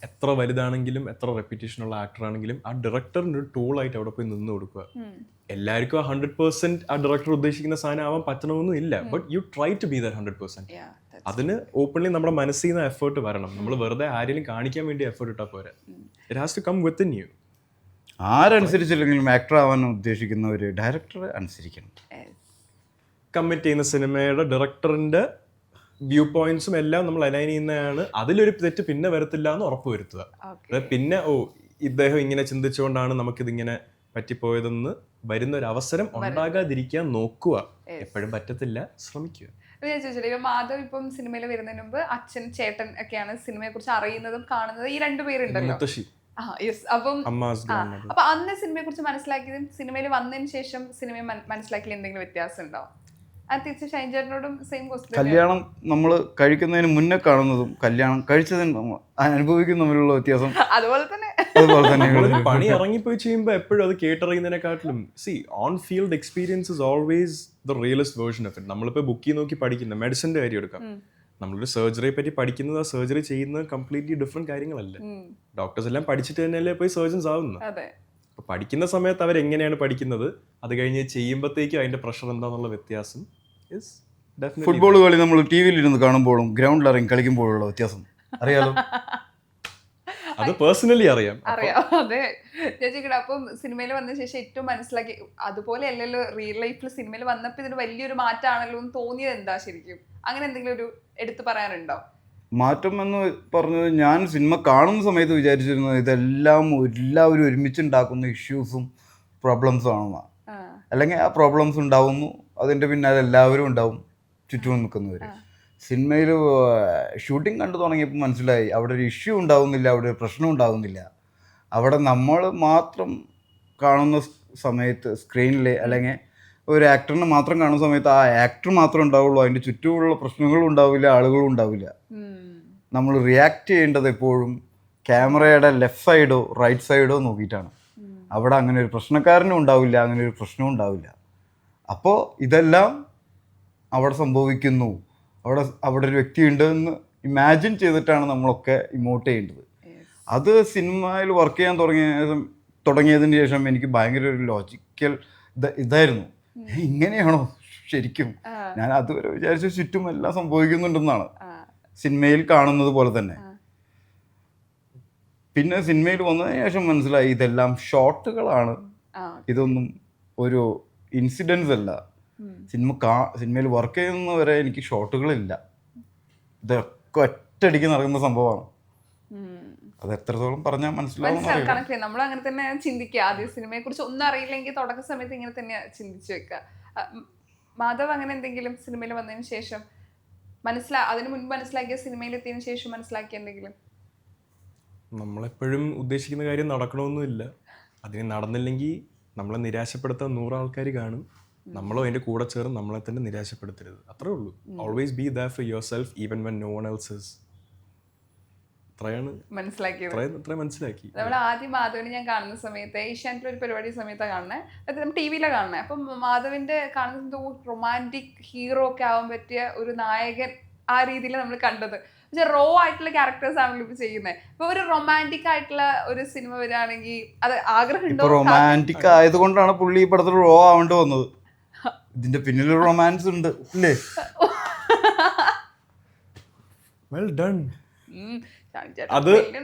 എത്ര വലുതാണെങ്കിലും എത്ര റെപ്യൂട്ടേഷൻ ഉള്ള ആക്ടർ ആണെങ്കിലും ആ ഡയറക്ടറിന് ഒരു ടൂളായിട്ട് അവിടെ പോയി നിന്ന് കൊടുക്കുക. എല്ലാവർക്കും 100% ആ ഡയറക്ടർ ഉദ്ദേശിക്കുന്ന സാധനം ആവാൻ പറ്റണമെന്നും ഇല്ല. But you try to be that 100%. അതിന് ഓപ്പൺലി നമ്മുടെ മനസ്സിൽ നിന്ന് എഫേർട്ട് വരണം. നമ്മൾ വെറുതെ ആരെങ്കിലും കാണിക്കാൻ വേണ്ടി എഫേർട്ട് ഇട്ടാൽ പോരാ. It has to come within you. ആരനുസരിച്ചില്ലെങ്കിലും ആക്ടർ ആവാൻ ഉദ്ദേശിക്കുന്ന ഒരു ഡയറക്ടറെ അനുസരിക്കണം. കമ്മിറ്റ് ചെയ്യുന്ന സിനിമയുടെ ഡയറക്ടറിന്റെ വ്യൂ പോയിന്റ്സും എല്ലാം നമ്മൾ അലൈൻ ചെയ്യുന്നതാണ്. അതിലൊരു തെറ്റ് പിന്നെ വരത്തില്ല എന്ന് ഉറപ്പ് വരുത്തുക. അതായത് പിന്നെ ഇദ്ദേഹം ഇങ്ങനെ ചിന്തിച്ചുകൊണ്ടാണ് നമുക്കിതിങ്ങനെ പറ്റിപ്പോയതെന്ന് വരുന്ന ഒരു അവസരം ഉണ്ടാകാതിരിക്കാൻ നോക്കുക. എപ്പോഴും പറ്റത്തില്ല, ശ്രമിക്കുക. ഞാൻ ചോദിച്ചിട്ട് മാധവ് ഇപ്പം സിനിമയിൽ വരുന്നതിന് മുമ്പ് അച്ഛൻ ചേട്ടൻ ഒക്കെയാണ് സിനിമയെ കുറിച്ച് അറിയുന്നതും കാണുന്നത്. ഈ രണ്ടുപേരുണ്ടല്ലോ. അപ്പൊ അന്ന് സിനിമയെ കുറിച്ച് മനസ്സിലാക്കിയതും സിനിമയിൽ വന്നതിന് ശേഷം സിനിമയെ മനസ്സിലാക്കിയ എന്തെങ്കിലും വ്യത്യാസം ഉണ്ടോ? കല്യാണം നമ്മൾ കഴിക്കുന്നതിന് മുന്നേ കാണുന്നതും കല്യാണം കഴിച്ചതിന് അനുഭവിക്കുന്ന തമ്മിലുള്ള വ്യത്യാസം അതുപോലെ തന്നെ പണി ഇറങ്ങിപ്പോയി ചെയ്യുമ്പോൾ എപ്പോഴും അത് കേട്ടറിയുന്നതിനെക്കാട്ടിലും on field experience is always the realist version of it. നമ്മളിപ്പോൾ ബുക്കിൽ നോക്കി പഠിക്കുന്ന മെഡിസിന്റെ കാര്യം എടുക്കാം. നമ്മളൊരു സർജറിയെ പറ്റി പഠിക്കുന്നത് ആ സർജറി ചെയ്യുന്നത് കംപ്ലീറ്റ്ലി ഡിഫറെന്റ് കാര്യങ്ങളല്ലേ. ഡോക്ടേഴ്സ് എല്ലാം പഠിച്ചിട്ട് തന്നെയല്ലേ പോയി സർജൻസ് ആവുന്നത്. അപ്പൊ പഠിക്കുന്ന സമയത്ത് അവരെങ്ങനെയാണ് പഠിക്കുന്നത്, അത് കഴിഞ്ഞ് ചെയ്യുമ്പോഴത്തേക്കും അതിന്റെ പ്രഷർ എന്താന്നുള്ള വ്യത്യാസം. ഫുട്ബോൾ കളി നമ്മൾ ടി വിയിൽ ഇരുന്ന് കാണുമ്പോഴും ഗ്രൗണ്ടിൽ ഇറങ്ങി കളിക്കുമ്പോഴുള്ള വ്യത്യാസം അറിയാലോ. അത് പേഴ്സണലി അറിയാം. അതെ ചേച്ചിക്കട. അപ്പം സിനിമയിൽ വന്ന ശേഷം ഏറ്റവും മനസ്സിലാക്കി അതുപോലെ അല്ലല്ലോ റിയൽ ലൈഫിൽ സിനിമയിൽ വന്നപ്പോൾ ഇതിന് വലിയൊരു മാറ്റമാണല്ലോ എന്ന് തോന്നിയത് എന്താ ശരിക്കും? അങ്ങനെ എന്തെങ്കിലും ഒരു എടുത്തു പറയാനുണ്ടോ? മാറ്റം എന്ന് പറഞ്ഞത് ഞാൻ സിനിമ കാണുന്ന സമയത്ത് വിചാരിച്ചിരുന്നത് ഇതെല്ലാം എല്ലാവരും ഒരുമിച്ചുണ്ടാക്കുന്ന ഇഷ്യൂസും പ്രോബ്ലംസും ആണെന്നാണ്. അല്ലെങ്കിൽ ആ പ്രോബ്ലംസ് ഉണ്ടാവുന്നു, അതിൻ്റെ പിന്നാലെ എല്ലാവരും ഉണ്ടാവും ചുറ്റും നിൽക്കുന്നവർ. സിനിമയിൽ ഷൂട്ടിംഗ് കണ്ടു തുടങ്ങിയപ്പോൾ മനസ്സിലായി അവിടെ ഒരു ഇഷ്യൂ ഉണ്ടാവുന്നില്ല, അവിടെ ഒരു പ്രശ്നം ഉണ്ടാവുന്നില്ല. അവിടെ നമ്മൾ മാത്രം കാണുന്ന സമയത്ത് സ്ക്രീനിൽ അല്ലെങ്കിൽ ഒരു ആക്ടറിനെ മാത്രം കാണുന്ന സമയത്ത് ആ ആക്ടർ മാത്രമേ ഉണ്ടാവുള്ളൂ, അതിൻ്റെ ചുറ്റുമുള്ള പ്രശ്നങ്ങളും ഉണ്ടാവില്ല, ആളുകളും ഉണ്ടാവില്ല. നമ്മൾ റിയാക്ട് ചെയ്യേണ്ടത് എപ്പോഴും ക്യാമറയുടെ ലെഫ്റ്റ് സൈഡോ റൈറ്റ് സൈഡോ നോക്കിയിട്ടാണ്. അവിടെ അങ്ങനെ ഒരു പ്രശ്നക്കാരനും ഉണ്ടാവില്ല, അങ്ങനെ ഒരു പ്രശ്നവും ഉണ്ടാവില്ല. അപ്പോൾ ഇതെല്ലാം അവിടെ സംഭവിക്കുന്നു, അവിടെ ഒരു വ്യക്തി ഉണ്ടെന്ന് ഇമാജിൻ ചെയ്തിട്ടാണ് നമ്മളൊക്കെ ഇമോട്ട് ചെയ്യേണ്ടത്. അത് സിനിമയിൽ വർക്ക് ചെയ്യാൻ തുടങ്ങിയതിന് ശേഷം എനിക്ക് ഭയങ്കര ഒരു ലോജിക്കൽ ഇതായിരുന്നു. ഇങ്ങനെയാണോ ശരിക്കും? ഞാൻ അതുവരെ വിചാരിച്ച ചുറ്റും എല്ലാം സംഭവിക്കുന്നുണ്ടെന്നാണ് സിനിമയിൽ കാണുന്നത് പോലെ തന്നെ. പിന്നെ സിനിമയിൽ വന്നതിന് ശേഷം മനസ്സിലായി ഇതെല്ലാം ഷോട്ടുകളാണ്, ഇതൊന്നും ഒരു ഇൻസിഡൻസ് അല്ല. സിനിമയിൽ വർക്ക് ചെയ്യുന്നവരെ എനിക്ക് ഷോട്ടുകളില്ല, ഇതൊക്കെ ഒറ്റയടിക്ക് നടക്കുന്ന സംഭവമാണ്. അത് എത്രത്തോളം പറഞ്ഞാൽ മനസ്സിലാവും. നമ്മൾ അങ്ങനെ തന്നെ ചിന്തിക്കുക. ആദ്യം സിനിമയെ കുറിച്ച് ഒന്നും അറിയില്ലെങ്കിൽ തുടക്ക സമയത്ത് ഇങ്ങനെ തന്നെ ചിന്തിച്ചു വെക്കുക. മാധവ് അങ്ങനെ എന്തെങ്കിലും സിനിമയിൽ വന്നതിന് ശേഷം അതിന് മുൻപ് മനസ്സിലാക്കിയ സിനിമയിൽ എത്തിയതിനു ശേഷം മനസ്സിലാക്കിയ എന്തെങ്കിലും? നമ്മളെപ്പോഴും ഉദ്ദേശിക്കുന്ന കാര്യം നടക്കണമെന്നില്ല. അതിന് നടന്നില്ലെങ്കിൽ നമ്മളെ നിരാശപ്പെടുത്താൻ 100 ആൾക്കാർ കാണും. നമ്മളോ അതിൻ്റെ കൂടെ ചേർന്ന് നമ്മളെ തന്നെ നിരാശപ്പെടുത്തരുത്, അത്രേ ഉള്ളൂ. Always be there for yourself even when no one else is. മനസ്സിലാക്കി. നമ്മൾ ആദ്യം മാധവനെ ഞാൻ കാണുന്ന സമയത്ത് ഏഷ്യാനെറ്റിൽ ഒരു പരിപാടി സമയത്താണ് കാണുന്നത്, അത് നമ്മൾ ടി വിയിലാണ് കാണുന്നത്. അപ്പം മാധവന്റെ കാണുന്നത് റൊമാൻറ്റിക് ഹീറോ ഒക്കെ ആവാൻ പറ്റിയ ഒരു നായകൻ ആ രീതിയിൽ നമ്മൾ കണ്ടത്. പക്ഷെ റോ ആയിട്ടുള്ള ക്യാരക്ടേഴ്സ് ആണല്ലോ ഇപ്പൊ ചെയ്യുന്നത്. ഇപ്പൊ ഒരു റൊമാൻറ്റിക് ആയിട്ടുള്ള ഒരു സിനിമ വരികയാണെങ്കിൽ അത് ആഗ്രഹമുണ്ടോ? റൊമാൻറ്റിക് ആയതുകൊണ്ടാണ് പുള്ളി ഈ പടത്തിൽ റോ ആവേണ്ടി വന്നത്. ഇതിന്റെ പിന്നിൽ റൊമാൻസ് ഉണ്ട് അല്ലേ? Well done.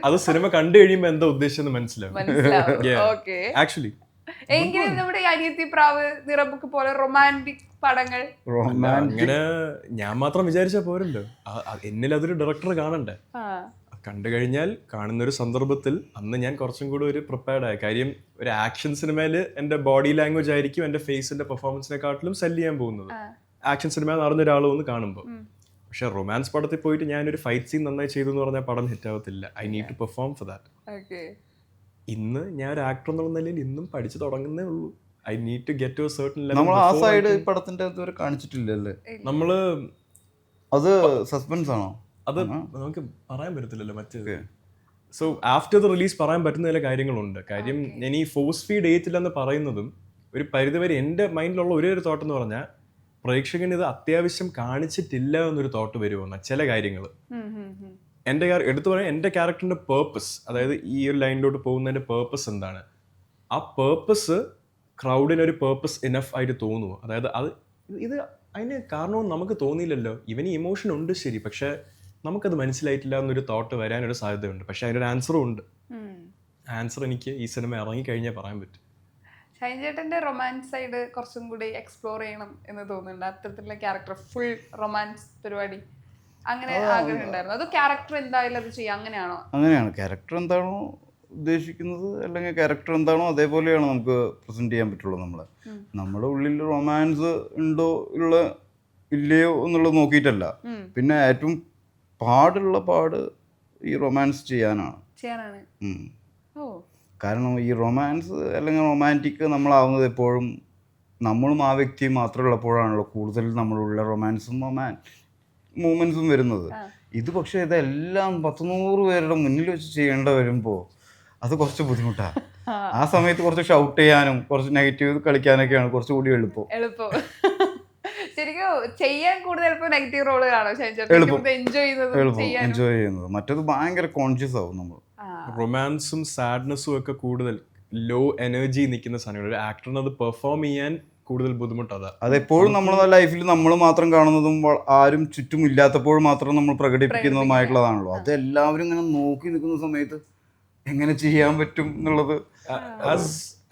അത് സിനിമ കണ്ടു കഴിയുമ്പോ എന്താ ഉദ്ദേശിച്ചെന്ന് മനസ്സിലാവും. ആക്ച്വലി എങ്കിലും നമ്മുടെ അനിയത്തിപ്രാവ്, നിറബുക്ക് പോലെ റൊമാൻറ്റിക് പടങ്ങൾ അങ്ങനെ ഞാൻ മാത്രം വിചാരിച്ചാ പോരല്ലോ, എന്നിൽ അതൊരു ഡയറക്ടർ കാണണ്ടേ. കണ്ടു കഴിഞ്ഞാൽ കാണുന്ന ഒരു സന്ദർഭത്തിൽ അന്ന് ഞാൻ കുറച്ചും കൂടി ഒരു പ്രിപ്പയർഡ് ആയ കാര്യം. ഒരു ആക്ഷൻ സിനിമയിൽ എൻ്റെ ബോഡി ലാംഗ്വേജ് ആയിരിക്കും എൻ്റെ ഫേസിന്റെ പെർഫോമൻസിനെക്കാട്ടിലും സെല് ചെയ്യാൻ പോകുന്നത് ആക്ഷൻ സിനിമ നടന്ന ഒരാൾ വന്ന് കാണുമ്പോൾ. പക്ഷെ റൊമാൻസ് പടത്തിൽ പോയിട്ട് ഞാനൊരു ഫൈറ്റ് സീൻ നന്നായി ചെയ്തു എന്ന് പറഞ്ഞാൽ പടം ഹിറ്റ് ആവത്തില്ല. I need to perform for that. ഇന്ന് ഞാൻ ഒരു ആക്ടർ എന്നുള്ള നിലയിൽ ഇന്നും പഠിച്ചു തുടങ്ങുന്നേ ഉള്ളൂ. I need to get to a certain level. നമ്മൾ ആ സൈഡ് ഈ പടത്തിന്റെ ഇതുവരെ കാണിച്ചിട്ടില്ലല്ലേ? നമ്മള് അത് സസ്പെൻസ് ആണോ? അത് നമുക്ക് പറയാൻ പറ്റത്തില്ലല്ലോ മറ്റേത്. സോ ആഫ്റ്റർ ദ റിലീസ് പറയാൻ പറ്റുന്ന ചില കാര്യങ്ങളുണ്ട്. കാര്യം ഞാൻ ഈ ഫോഴ്സ് ഫീഡ് ചെയ്യത്തില്ലെന്ന് പറയുന്നതും ഒരു പരിധിവരെ എൻ്റെ മൈൻഡിലുള്ള ഒരേ ഒരു തോട്ട് എന്ന് പറഞ്ഞാൽ പ്രേക്ഷകന് ഇത് അത്യാവശ്യം കാണിച്ചിട്ടില്ല എന്നൊരു തോട്ട് വരുമെന്ന ചില കാര്യങ്ങൾ. എൻ്റെ എടുത്തു പറയാൻ എൻ്റെ ക്യാരക്ടറിന്റെ പേർപ്പസ്, അതായത് ഈ ഒരു ലൈനിലോട്ട് പോകുന്നതിന്റെ പേർപ്പസ് എന്താണ്, ആ പേർപ്പസ് ക്രൗഡിന് ഒരു പേർപ്പസ് ഇനഫ് ആയിട്ട് തോന്നുമോ? അതായത് ഇത് അതിന് കാരണവും നമുക്ക് തോന്നിയില്ലല്ലോ, ഇവന് ഇമോഷൻ ഉണ്ട് ശരി, പക്ഷെ നമുക്കത് മനസ്സിലായിട്ടില്ല എന്നൊരു തോട്ട് വരാനൊരു സാധ്യതയുണ്ട്. പക്ഷെ അതിനൊരു ആൻസറും ഉണ്ട്. ആൻസർ എനിക്ക് ഈ സിനിമ ഇറങ്ങി കഴിഞ്ഞാൽ പറയാൻ പറ്റും. ഷൈൻ ചേട്ടന്റെ റൊമാൻസ് സൈഡ് കുറച്ചും കൂടി എക്സ്പ്ലോർ ചെയ്യണം എന്ന് തോന്നുന്നുണ്ട്. അത്തരത്തിലുള്ള ക്യാരക്ടർ ഫുൾ റൊമാൻസ് പരിപാടി അങ്ങനെ ആഗ്രഹം ഉണ്ടായിരുന്നു. അത് ക്യാരക്ടർ എന്തായാലും അത് ചെയ്യാം, അങ്ങനെയാണോ? അങ്ങനെയാണ്. ക്യാരക്ടർ എന്താണോ ഉദ്ദേശിക്കുന്നത് അല്ലെങ്കിൽ ക്യാരക്ടർ എന്താണോ അതേപോലെയാണ് നമുക്ക് പ്രസന്റ് ചെയ്യാൻ പറ്റുള്ളൂ. നമ്മുടെ ഉള്ളിൽ റൊമാൻസ് ഉണ്ടോ ഇല്ലയോ എന്നുള്ളത് നോക്കിയിട്ടല്ല. പിന്നെ ഏറ്റവും പാട് ഈ റൊമാൻസ് ചെയ്യാനാണ്. കാരണം ഈ റൊമാൻസ് അല്ലെങ്കിൽ റൊമാൻറ്റിക് നമ്മളാവുന്നത് എപ്പോഴും നമ്മളും ആ വ്യക്തിയും മാത്രം ഉള്ളപ്പോഴാണല്ലോ കൂടുതൽ നമ്മളുള്ള റൊമാൻസും മൂമെന്റ്സും വരുന്നത്. ഇത് പക്ഷേ ഇതെല്ലാം 100 പേരുടെ മുന്നിൽ വെച്ച് ചെയ്യേണ്ട വരുമ്പോൾ അത് കുറച്ച് ബുദ്ധിമുട്ടാണ്. ആ സമയത്ത് കുറച്ച് ഷൗട്ട് ചെയ്യാനും കുറച്ച് നെഗറ്റീവ് കളിക്കാനൊക്കെയാണ് കുറച്ചുകൂടി എളുപ്പം. ശരിക്കും ചെയ്യാൻ കൂടുതൽ നെഗറ്റീവ് റോളുകളാണോ എൻജോയ് ചെയ്യുന്നത്? മറ്റേത് ഭയങ്കര കോൺഷ്യസ് ആവും നമ്മൾ. റൊമാൻസും സാഡ്നെസ്സും ഒക്കെ കൂടുതൽ ലോ എനർജി നിൽക്കുന്ന സാധനങ്ങൾ. ഒരു ആക്ടറിന് അത് പെർഫോം ചെയ്യാൻ കൂടുതൽ ബുദ്ധിമുട്ടാണ്. അതെപ്പോഴും നമ്മുടെ ലൈഫിൽ നമ്മൾ മാത്രം കാണുന്നതും ആരും ചുറ്റും ഇല്ലാത്തപ്പോൾ മാത്രം നമ്മൾ പ്രകടിപ്പിക്കുന്നതുമായിട്ടുള്ളതാണല്ലോ. അത് എല്ലാവരും ഇങ്ങനെ നോക്കി നിൽക്കുന്ന സമയത്ത് എങ്ങനെ ചെയ്യാൻ പറ്റും എന്നുള്ളത്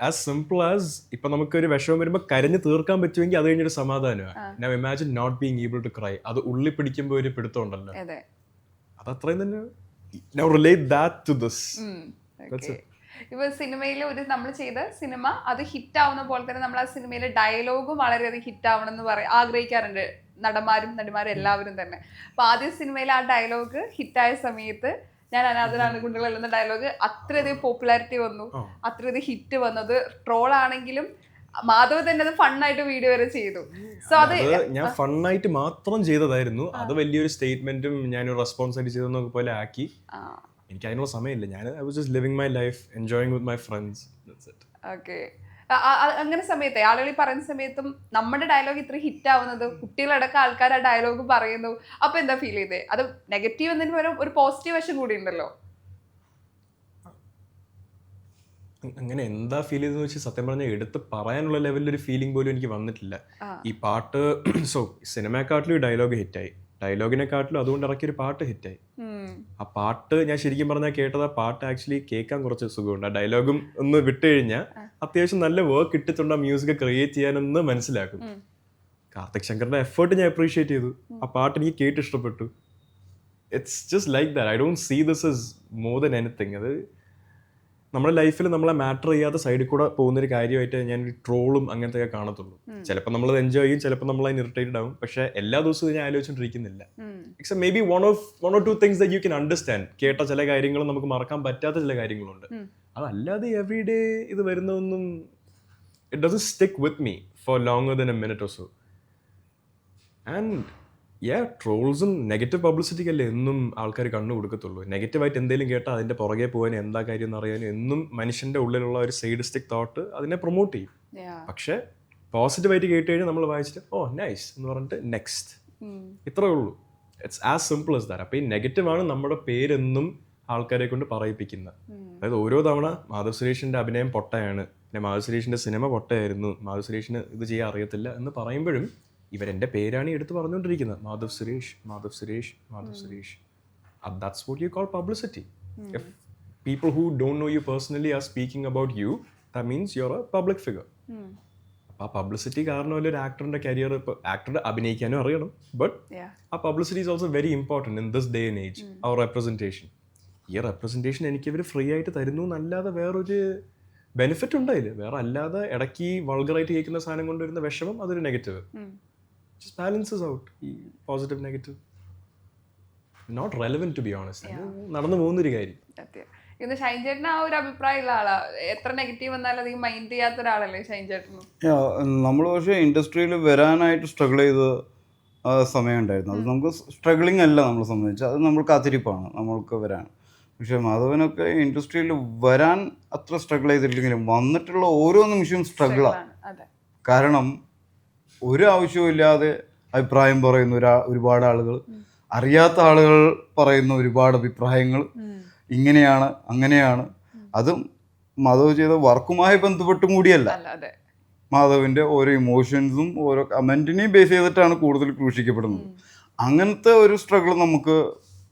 ആസ് സിമ്പിൾ ആസ് ഇപ്പൊ നമുക്കൊരു വിഷമം വരുമ്പോൾ കരഞ്ഞു തീർക്കാൻ പറ്റുമെങ്കിൽ അത് കഴിഞ്ഞൊരു സമാധാനമാണ്. Now imagine not being able to cry. അത് ഉള്ളി പിടിക്കുമ്പോൾ ഒരു പിടുത്തം ഉണ്ടല്ലോ, അത് അത്രയും തന്നെ. Now relate that to this. That's it. ഇപ്പൊ സിനിമയിൽ നമ്മൾ ചെയ്ത സിനിമ അത് ഹിറ്റ് ആവുന്ന പോലെ തന്നെ നമ്മൾ ആ സിനിമയിലെ ഡയലോഗും വളരെയധികം ഹിറ്റ് ആവണം എന്ന് ആഗ്രഹിക്കാറുണ്ട് നടന്മാരും നടിമാരും എല്ലാവരും തന്നെ. അപ്പൊ ആദ്യ സിനിമയിലെ ആ ഡയലോഗ് ഹിറ്റായ സമയത്ത് ഞാൻ അനാഥരാണ് കുട്ടികൾ എന്ന ഡയലോഗ് അത്രയധികം പോപ്പുലാരിറ്റി വന്നു, അത്രയധികം ഹിറ്റ് വന്നത്. ട്രോൾ ആണെങ്കിലും മാധവ് തന്നെ അത് ഫണ്ണായിട്ട് വീഡിയോ വരെ ചെയ്തു. സോ അത് ഞാൻ ഫണ്ണായിട്ട് മാത്രം ചെയ്തതായിരുന്നു. അത് വലിയൊരു സ്റ്റേറ്റ്മെന്റും ഞാനൊരു റെസ്പോൺസ് ആയിട്ട് ചെയ്തെന്നൊക്കെ പോലെ ആക്കി. എനിക്ക് അതിനുള്ള സമയമില്ല. ഞാൻ I was just living my life, enjoying with my friends. Okay. അങ്ങനെ സമയത്ത് ആളുകൾ പറയുന്ന സമയത്തും നമ്മുടെ ഡയലോഗ് ഇത്ര ഹിറ്റ് ആവുന്നത്, കുട്ടികളടക്കം ആൾക്കാർ ആ ഡയലോഗ് പറയുന്നു, അപ്പൊ എന്താ ഫീൽ ചെയ്തേ? അത് നെഗറ്റീവ് എന്നതിന് പകരം ഒരു പോസിറ്റീവ് വശം കൂടി ഉണ്ടല്ലോ. അങ്ങനെ എന്താ ഫീൽ ചെയ്തെന്ന് വെച്ചാൽ സത്യം പറഞ്ഞാൽ എടുത്ത് പറയാനുള്ള ലെവലിലൊരു ഫീലിംഗ് പോലും എനിക്ക് വന്നിട്ടില്ല. ഈ പാട്ട് സോ സിനിമയെക്കാട്ടിലും ഡയലോഗ് ഹിറ്റായി, ഡയലോഗിനെക്കാട്ടിലും അതുകൊണ്ട് ഇറക്കിയൊരു പാട്ട് ഹിറ്റായി. ആ പാട്ട് ഞാൻ ശരിക്കും പറഞ്ഞാൽ കേട്ടത്, ആ പാട്ട് ആക്ച്വലി കേൾക്കാൻ കുറച്ച് സുഖമുണ്ട്. ആ ഡയലോഗും ഒന്ന് വിട്ട് കഴിഞ്ഞാൽ അത്യാവശ്യം നല്ല വർക്ക് ഇട്ടിട്ടുണ്ട് ആ മ്യൂസിക് ക്രിയേറ്റ് ചെയ്യാനൊന്ന് മനസ്സിലാക്കും. കാർത്തിക് ശങ്കറിന്റെ എഫേർട്ട് ഞാൻ അപ്രീഷിയേറ്റ് ചെയ്തു. ആ പാട്ട് എനിക്ക് കേട്ട് ഇഷ്ടപ്പെട്ടു. It's just like that. I don't see this is more than anything. അത് നമ്മുടെ ലൈഫിൽ നമ്മളെ മാറ്റർ ചെയ്യാത്ത സൈഡിൽ കൂടെ പോകുന്നൊരു കാര്യമായിട്ട് ഞാൻ ട്രോളും അങ്ങനത്തെ ഒക്കെ കാണത്തുള്ളൂ. ചിലപ്പോൾ നമ്മൾ എൻജോയ് ചെയ്യും, ചിലപ്പോൾ നമ്മൾ അതിന് ഇറിറ്റേറ്റഡ് ആവും. പക്ഷെ എല്ലാ ദിവസവും ഞാൻ ആലോചിച്ചുകൊണ്ടിരിക്കുന്നില്ല. Except maybe one or two things that you can understand. കേട്ട ചില കാര്യങ്ങളും നമുക്ക് മറക്കാൻ പറ്റാത്ത ചില കാര്യങ്ങളുണ്ട്. അതല്ലാതെ എവറി ഡേ ഇത് വരുന്നതൊന്നും it doesn't stick with me for longer than a minute or so. And ട്രോൾസും നെഗറ്റീവ് പബ്ലിസിറ്റിക്കല്ലേ എന്നും ആൾക്കാർ കണ്ണു കൊടുക്കത്തുള്ളൂ. നെഗറ്റീവായിട്ട് എന്തെങ്കിലും കേട്ടാൽ അതിന്റെ പുറകെ പോകാനും എന്താ കാര്യം എന്ന് അറിയാനും എന്നും മനുഷ്യന്റെ ഉള്ളിലുള്ള ഒരു സൈഡിസ്റ്റിക് തോട്ട് അതിനെ പ്രൊമോട്ട് ചെയ്യും. പക്ഷെ പോസിറ്റീവായിട്ട് കേട്ട് കഴിഞ്ഞാൽ നമ്മൾ വായിച്ചിട്ട് ഓ നൈസ് എന്ന് പറഞ്ഞിട്ട് നെക്സ്റ്റ്, ഇത്രേ ഉള്ളൂ. It's as simple as that. അപ്പോൾ ഈ നെഗറ്റീവാണ് നമ്മുടെ പേരെന്നും ആൾക്കാരെ കൊണ്ട് പറയിപ്പിക്കുന്നത്. അതായത് ഓരോ തവണ മാധവ് സുരേഷിന്റെ അഭിനയം പൊട്ടയാണ്, പിന്നെ മാധവ് സുരേഷിന്റെ സിനിമ പൊട്ടയായിരുന്നു, മാധവ് സുരേഷിന് ഇത് ചെയ്യാൻ അറിയത്തില്ല എന്ന് പറയുമ്പോഴും ഇവരെന്റെ പേരാണ് എടുത്ത് പറഞ്ഞുകൊണ്ടിരിക്കുന്നത്. Madhav Suresh, Madhav Suresh, Madhav Suresh. That's what you call publicity. If people who don't know you personally are speaking about you, that means you're a public figure. അപ്പോൾ ആ പബ്ലിസിറ്റി കാരണമല്ല ഒരു ആക്ടറിന്റെ കരിയർ. ഇപ്പോൾ ആക്ടർ അഭിനയിക്കാനും അറിയണം, ബട്ട് ആ publicity is also very important in this day and age. അവർ representation, ഈ representation എനിക്ക് ഇവർ ഫ്രീ ആയിട്ട് തരുന്നു എന്നല്ലാതെ വേറൊരു ബെനിഫിറ്റ് ഉണ്ടായില്ല. വേറെ അല്ലാതെ ഇടയ്ക്ക് വൾഗറായിട്ട് കേൾക്കുന്ന സാധനം കൊണ്ടുവരുന്ന വിഷമം അതൊരു നെഗറ്റീവ്. Just balances out ഈ positive negative. Not relevant to be honest. നടന്നു പോകുന്നൊരു കാര്യം. ഇന്ന് ഷൈൻ ചേട്ടൻ ആ ഒരു അഭിപ്രായമുള്ള ആളാ. എത്ര നെഗറ്റീവ് വന്നാലും അധികം മൈൻഡ് ചെയ്യാത്ത ഒരാളല്ലേ ഷൈൻ ചേട്ടൻ. നമ്മൾ പക്ഷേ ഇൻഡസ്ട്രിയിൽ വരാനായിട്ട് സ്ട്രഗിൾ ചെയ്ത സമയം ഉണ്ടായിരുന്നു. അത് നമുക്ക് സ്ട്രഗിളിങ് അല്ല നമ്മളെ സംബന്ധിച്ച്, അത് നമ്മൾ കാത്തിരിപ്പാണ് നമ്മൾക്ക് വരാൻ. പക്ഷെ മാധവനൊക്കെ ഇൻഡസ്ട്രിയിൽ വരാൻ അത്ര സ്ട്രഗിൾ ചെയ്തിട്ടില്ലെങ്കിലും വന്നിട്ടുള്ള ഓരോ നിമിഷവും സ്ട്രഗിളാണ്. കാരണം ഒരു ആവശ്യമില്ലാതെ അഭിപ്രായം പറയുന്ന ഒരുപാട് ആളുകൾ, അറിയാത്ത ആളുകൾ പറയുന്ന ഒരുപാട് അഭിപ്രായങ്ങൾ, ഇങ്ങനെയാണ് അങ്ങനെയാണ്. അതും മാധവ് ചെയ്ത വർക്കുമായി ബന്ധപ്പെട്ടും കൂടിയല്ല, മാധവിൻ്റെ ഓരോ ഇമോഷൻസും ഓരോ കമൻറ്റിനെയും ബേസ് ചെയ്തിട്ടാണ് കൂടുതൽ ക്രൂശിക്കപ്പെടുന്നത്. അങ്ങനത്തെ ഒരു സ്ട്രഗിൾ നമുക്ക്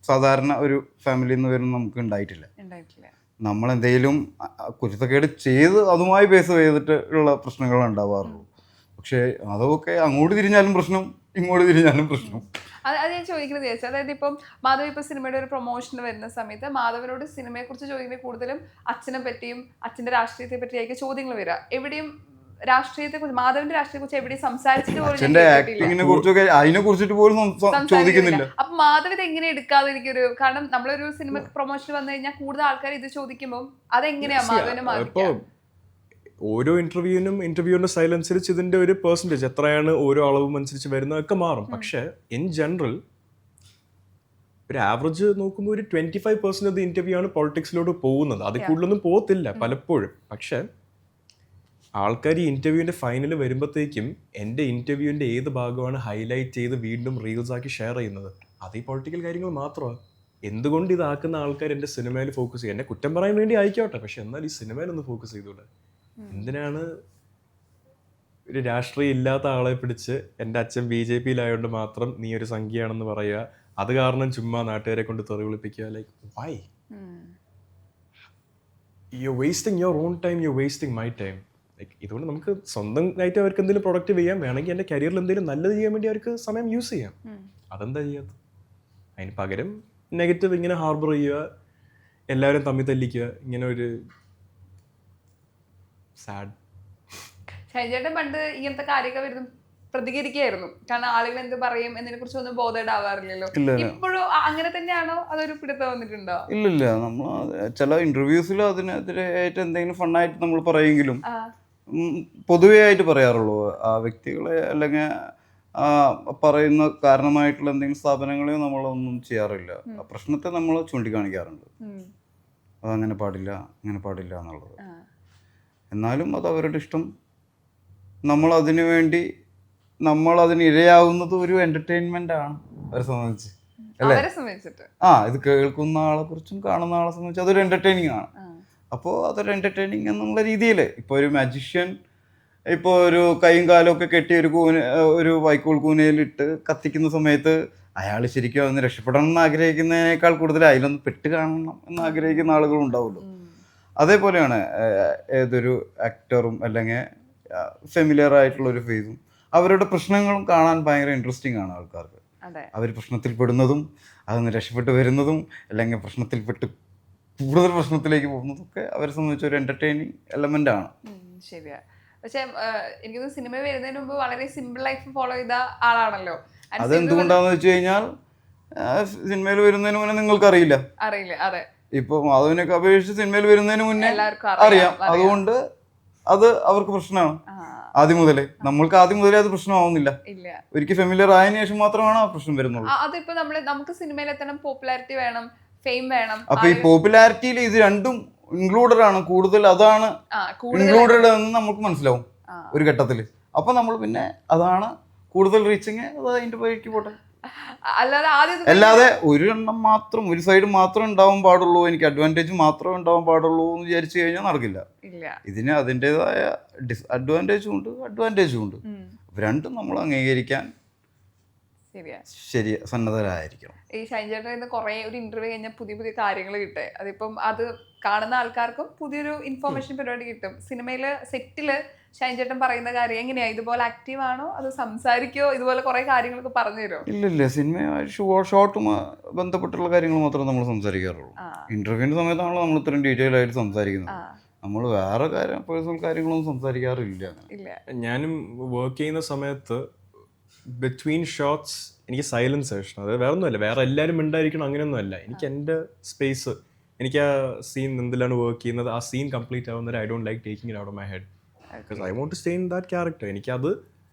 സാധാരണ ഒരു ഫാമിലിയിൽ നിന്ന് വരുന്ന നമുക്ക് ഉണ്ടായിട്ടില്ല. നമ്മളെന്തെങ്കിലും കുരുത്തക്കേട് ചെയ്ത് അതുമായി ബേസ് ചെയ്തിട്ട് ഉള്ള പ്രശ്നങ്ങൾ ഉണ്ടാവാറുള്ളൂ. പക്ഷേ അതൊക്കെ അങ്ങോട്ട് തിരിഞ്ഞാലും പ്രശ്നം, ഇങ്ങോട്ട് തിരിഞ്ഞാലും പ്രശ്നം. അത് ഞാൻ ചോദിക്കുന്നത് ചോദിച്ചാൽ, അതായത് ഇപ്പം മാധവ് ഇപ്പം സിനിമയുടെ ഒരു പ്രൊമോഷൻ വരുന്ന സമയത്ത് മാധവനോട് സിനിമയെ കുറിച്ച് ചോദിക്കുന്നത് കൂടുതലും അച്ഛനെ പറ്റിയും അച്ഛൻ്റെ രാഷ്ട്രീയത്തെ പറ്റിയായിരിക്കും ചോദ്യങ്ങൾ വരിക. എവിടെയും രാഷ്ട്രീയത്തെ കുറിച്ച്, മാധവന്റെ രാഷ്ട്രീയത്തെ കുറിച്ച് എവിടെയും സംസാരിച്ചിട്ട് പോലും ചോദിക്കുന്നില്ല. അപ്പൊ മാധവ് ഇത് എങ്ങനെ എടുക്കാതെ എനിക്കൊരു, കാരണം നമ്മളൊരു സിനിമ പ്രൊമോഷൻ വന്നു കഴിഞ്ഞാൽ കൂടുതൽ ആൾക്കാർ ഇത് ചോദിക്കുമ്പോൾ അതെങ്ങനെയാ മാധവനെ മാറിക്കുക? ഓരോ ഇന്റർവ്യൂവിന്റെ സ്റ്റൈൽ അനുസരിച്ച് ഇതിന്റെ ഒരു പെർസെൻറ്റേജ് എത്രയാണ് ഓരോ അളവും അനുസരിച്ച് വരുന്നതൊക്കെ മാറും. പക്ഷെ ഇൻ ജനറൽ ഒരു ആവറേജ് നോക്കുമ്പോൾ ഒരു 25% ഓഫ് ദി ഇന്റർവ്യൂ ആണ് പൊളിറ്റിക്സിലോട്ട് പോകുന്നത്. അതിൽ കൂടുതലൊന്നും പോകത്തില്ല പലപ്പോഴും. പക്ഷെ ആൾക്കാർ ഈ ഇന്റർവ്യൂവിന്റെ ഫൈനൽ വരുമ്പോഴത്തേക്കും എൻ്റെ ഇന്റർവ്യൂവിന്റെ ഏത് ഭാഗമാണ് ഹൈലൈറ്റ് ചെയ്ത് വീണ്ടും റീൽസ് ആക്കി ഷെയർ ചെയ്യുന്നത്, അത് ഈ പൊളിറ്റിക്കൽ കാര്യങ്ങൾ മാത്രമാണ്. എന്തുകൊണ്ട് ഇതാക്കുന്ന ആൾക്കാർ എൻ്റെ സിനിമയിൽ ഫോക്കസ് ചെയ്യുക? എന്നെ കുറ്റം പറയാൻ വേണ്ടി ആയിക്കോട്ടെ, പക്ഷെ എന്നാൽ ഈ സിനിമയിലൊന്ന് ഫോക്കസ് ചെയ്തൂടെ? എന്തിനാണ് ഒരു രാഷ്ട്രീയം ഇല്ലാത്ത ആളെ പിടിച്ച് എൻ്റെ അച്ഛൻ BJP-യിലായതുകൊണ്ട് മാത്രം നീ ഒരു സംഖ്യയാണെന്ന് പറയുക, അത് കാരണം ചുമ്മാ നാട്ടുകാരെ കൊണ്ട് തെറി വിളിപ്പിക്കുക? Like why? You wasting your own time, you wasting my time. Like ഇതുകൊണ്ട് നമുക്ക് സ്വന്തമായിട്ട് അവർക്ക് എന്തെങ്കിലും പ്രൊഡക്റ്റ് ചെയ്യാം, വേണമെങ്കിൽ എൻ്റെ കരിയറിൽ എന്തെങ്കിലും നല്ലത് ചെയ്യാൻ വേണ്ടി അവർക്ക് സമയം യൂസ് ചെയ്യാം. അതെന്താ ചെയ്യാത്തത്? അതിന് പകരം നെഗറ്റീവ് ഇങ്ങനെ ഹാർബർ ചെയ്യുക, എല്ലാവരും തമ്മിൽ തല്ലിക്കുക, ഇങ്ങനെ ഒരു സാഡ്. ഷൈൻചേട്ടൻ പണ്ട് ഇങ്ങനത്തെ കാര്യമൊക്കെ വരുന്നു പ്രതികരിക്കായിരുന്നു, കാരണം ആളുകൾ എന്ത് പറയും എന്നതിനെ കുറിച്ച് ഒന്നും ബോധേഡാവാറില്ലല്ലോ. ഇപ്പോഴും അങ്ങനെ തന്നെയാണോ അതൊരു പിടുത്തം വന്നിട്ടുണ്ടോ? ഇല്ലില്ല, നമ്മൾ ചില ഇന്റർവ്യൂസിൽ അതിനെതിരായിട്ട് എന്തെങ്കിലും ഫണ്ണായിട്ട് നമ്മൾ പറയെങ്കിലും പൊതുവേ ആയിട്ട് പറയാറുള്ളൂ. ആ വ്യക്തികളെ അല്ലെങ്കിൽ പറയുന്ന കാരണമായിട്ടുള്ള എന്തെങ്കിലും സ്ഥാപനങ്ങളെയോ നമ്മളൊന്നും ചെയ്യാറില്ല. ആ പ്രശ്നത്തെ നമ്മൾ ചൂണ്ടിക്കാണിക്കാറുണ്ട്, അതങ്ങനെ പാടില്ല ഇങ്ങനെ പാടില്ല എന്നുള്ളത്. എന്നാലും അത് അവരുടെ ഇഷ്ടം. നമ്മളതിനു വേണ്ടി നമ്മളതിന് ഇരയാവുന്നത് ഒരു എൻ്റർടൈൻമെൻ്റ് ആണ് അവരെ സംബന്ധിച്ച്, അല്ലേ? ഇത് കേൾക്കുന്ന ആളെ കുറിച്ചും കാണുന്ന ആളെ സംബന്ധിച്ച് അതൊരു എൻ്റർടൈനിങ് ആണ്. അപ്പോൾ അതൊരു എൻ്റർടൈനിങ് എന്നുള്ള രീതിയിൽ ഇപ്പോൾ ഒരു മാജിഷ്യൻ ഇപ്പോൾ ഒരു കൈയും കാലും ഒക്കെ കെട്ടി ഒരു വൈക്കോൽ കൂനയിലിട്ട് കത്തിക്കുന്ന സമയത്ത് അയാൾ ശരിക്കും അതൊന്ന് രക്ഷപ്പെടണം എന്ന് ആഗ്രഹിക്കുന്നതിനേക്കാൾ കൂടുതൽ അതിലൊന്ന് പെട്ട് കാണണം എന്ന് ആഗ്രഹിക്കുന്ന ആളുകളും ഉണ്ടാവുമല്ലോ. അതേപോലെയാണ് ഏതൊരു ആക്ടറും അല്ലെങ്കിൽ ഫെമിലിയർ ആയിട്ടുള്ള ഒരു ഫേസും അവരുടെ പ്രശ്നങ്ങളും കാണാൻ ഭയങ്കര ഇൻട്രസ്റ്റിംഗ് ആണ് ആൾക്കാർക്ക്. അവർ പ്രശ്നത്തിൽ പെടുന്നതും അതൊന്ന് രക്ഷപ്പെട്ട് വരുന്നതും അല്ലെങ്കിൽ പ്രശ്നത്തിൽപ്പെട്ട് കൂടുതൽ പ്രശ്നത്തിലേക്ക് പോകുന്നതും ഒക്കെ അവരെ സംബന്ധിച്ച് ഒരു എൻ്റർടൈനിങ് എലമെൻ്റ് ആണ്. ശരിയാ. പക്ഷെ എനിക്കൊന്ന് സിനിമ വരുന്നതിന് മുമ്പ് വളരെ സിമ്പിൾ ലൈഫ് ഫോളോ ചെയ്ത ആളാണല്ലോ. അതെന്തുകൊണ്ടാന്ന് വെച്ച് കഴിഞ്ഞാൽ സിനിമയിൽ വരുന്നതിന് മുന്നേ നിങ്ങൾക്ക് അറിയില്ല. അതെ. ഇപ്പൊ മാധവനൊക്കെ അപേക്ഷിച്ച് സിനിമയിൽ വരുന്നതിന് മുന്നേ അറിയാം. അതുകൊണ്ട് അത് അവർക്ക് പ്രശ്നമാണ് ആദ്യം മുതലേ. നമ്മൾക്ക് ആദ്യം മുതലേ അത് പ്രശ്നമാവുന്നില്ല. ഒരിക്കൽ ഫെമിലിയർ ആയതിനു ശേഷം മാത്രമാണ് ആ പ്രശ്നം വരുന്നുള്ളൂ. അതിപ്പോ നമുക്ക് സിനിമയിൽ എത്തണം, പോപ്പുലാരിറ്റി വേണം, ഫെയിം വേണം. അപ്പൊ ഈ പോപ്പുലാരിറ്റിയിൽ ഇത് രണ്ടും ഇൻക്ലൂഡഡ് ആണ്, കൂടുതൽ അതാണ് ഇൻക്ലൂഡഡ് എന്ന് നമുക്ക് മനസ്സിലാവും ഒരു ഘട്ടത്തില്. അപ്പൊ നമ്മൾ പിന്നെ അതാണ് കൂടുതൽ റീച്ചിങ്, അത് അതിന്റെ വഴിക്ക് പോട്ടെ. അല്ലാതെ ഒരു എണ്ണം മാത്രം, ഒരു സൈഡ് മാത്രം ഉണ്ടാവാൻ പാടുള്ളൂ, എനിക്ക് അഡ്വാൻറ്റേജ് മാത്രമേ ഉണ്ടാവാൻ പാടുള്ളൂ എന്ന് വിചാരിച്ചു കഴിഞ്ഞാൽ നടക്കില്ല. ഇതിന് അതിൻ്റെതായ ഡിസ്അഡ്വാൻറ്റേജും ഉണ്ട്, അഡ്വാൻറ്റേജും ഉണ്ട്. രണ്ടും നമ്മൾ അംഗീകരിക്കാൻ ശരി സന്നദ്ധരായിരിക്കണം. ഈ ഷൈൻചേട്ടൻ കുറെ ഒരു ഇന്റർവ്യൂ കഴിഞ്ഞാൽ പുതിയ പുതിയ കാര്യങ്ങൾ കിട്ടെ, അതിപ്പം അത് കാണുന്ന ആൾക്കാർക്കും പുതിയൊരു ഇൻഫോർമേഷൻ പരിപാടി കിട്ടും. സിനിമയില് സെറ്റില് ഷൈൻചേട്ടൻ പറയുന്ന കാര്യം എങ്ങനെയാ? ഇതുപോലെ ആക്റ്റീവ് ആണോ, അത് സംസാരിക്കോ? ഇതുപോലെ കുറെ കാര്യങ്ങളൊക്കെ പറഞ്ഞു തരുമോ? ഇല്ല, സിനിമ ഷോട്ടുമായി ബന്ധപ്പെട്ടുള്ള കാര്യങ്ങൾ മാത്രമേ നമ്മൾ സംസാരിക്കാറുള്ളൂ. ഇന്റർവ്യൂവിന്റെ സമയത്താണല്ലോ നമ്മൾ ഇത്രയും ഡീറ്റെയിൽ ആയിട്ട് സംസാരിക്കുന്നത്. നമ്മൾ വേറെ പേഴ്സണൽ കാര്യങ്ങളൊന്നും സംസാരിക്കാറില്ല. ഞാനും വർക്ക് ചെയ്യുന്ന സമയത്ത് ബിറ്റ്വീൻ ഷോട്ട്സ് എനിക്ക് സൈലൻസ് ഇഷ്ടം. അത് വേറെ ഒന്നുമല്ല, വേറെ എല്ലാവരും ഉണ്ടായിരിക്കണം അങ്ങനെയൊന്നും അല്ല. എനിക്ക് എൻ്റെ സ്പേസ്, എനിക്ക് ആ സീൻ എന്തിലാണ് വർക്ക് ചെയ്യുന്നത്, ആ സീൻ കംപ്ലീറ്റ് ആവുന്നത് I don't like taking it out of my head, because I want to stay in that character. എനിക്കത്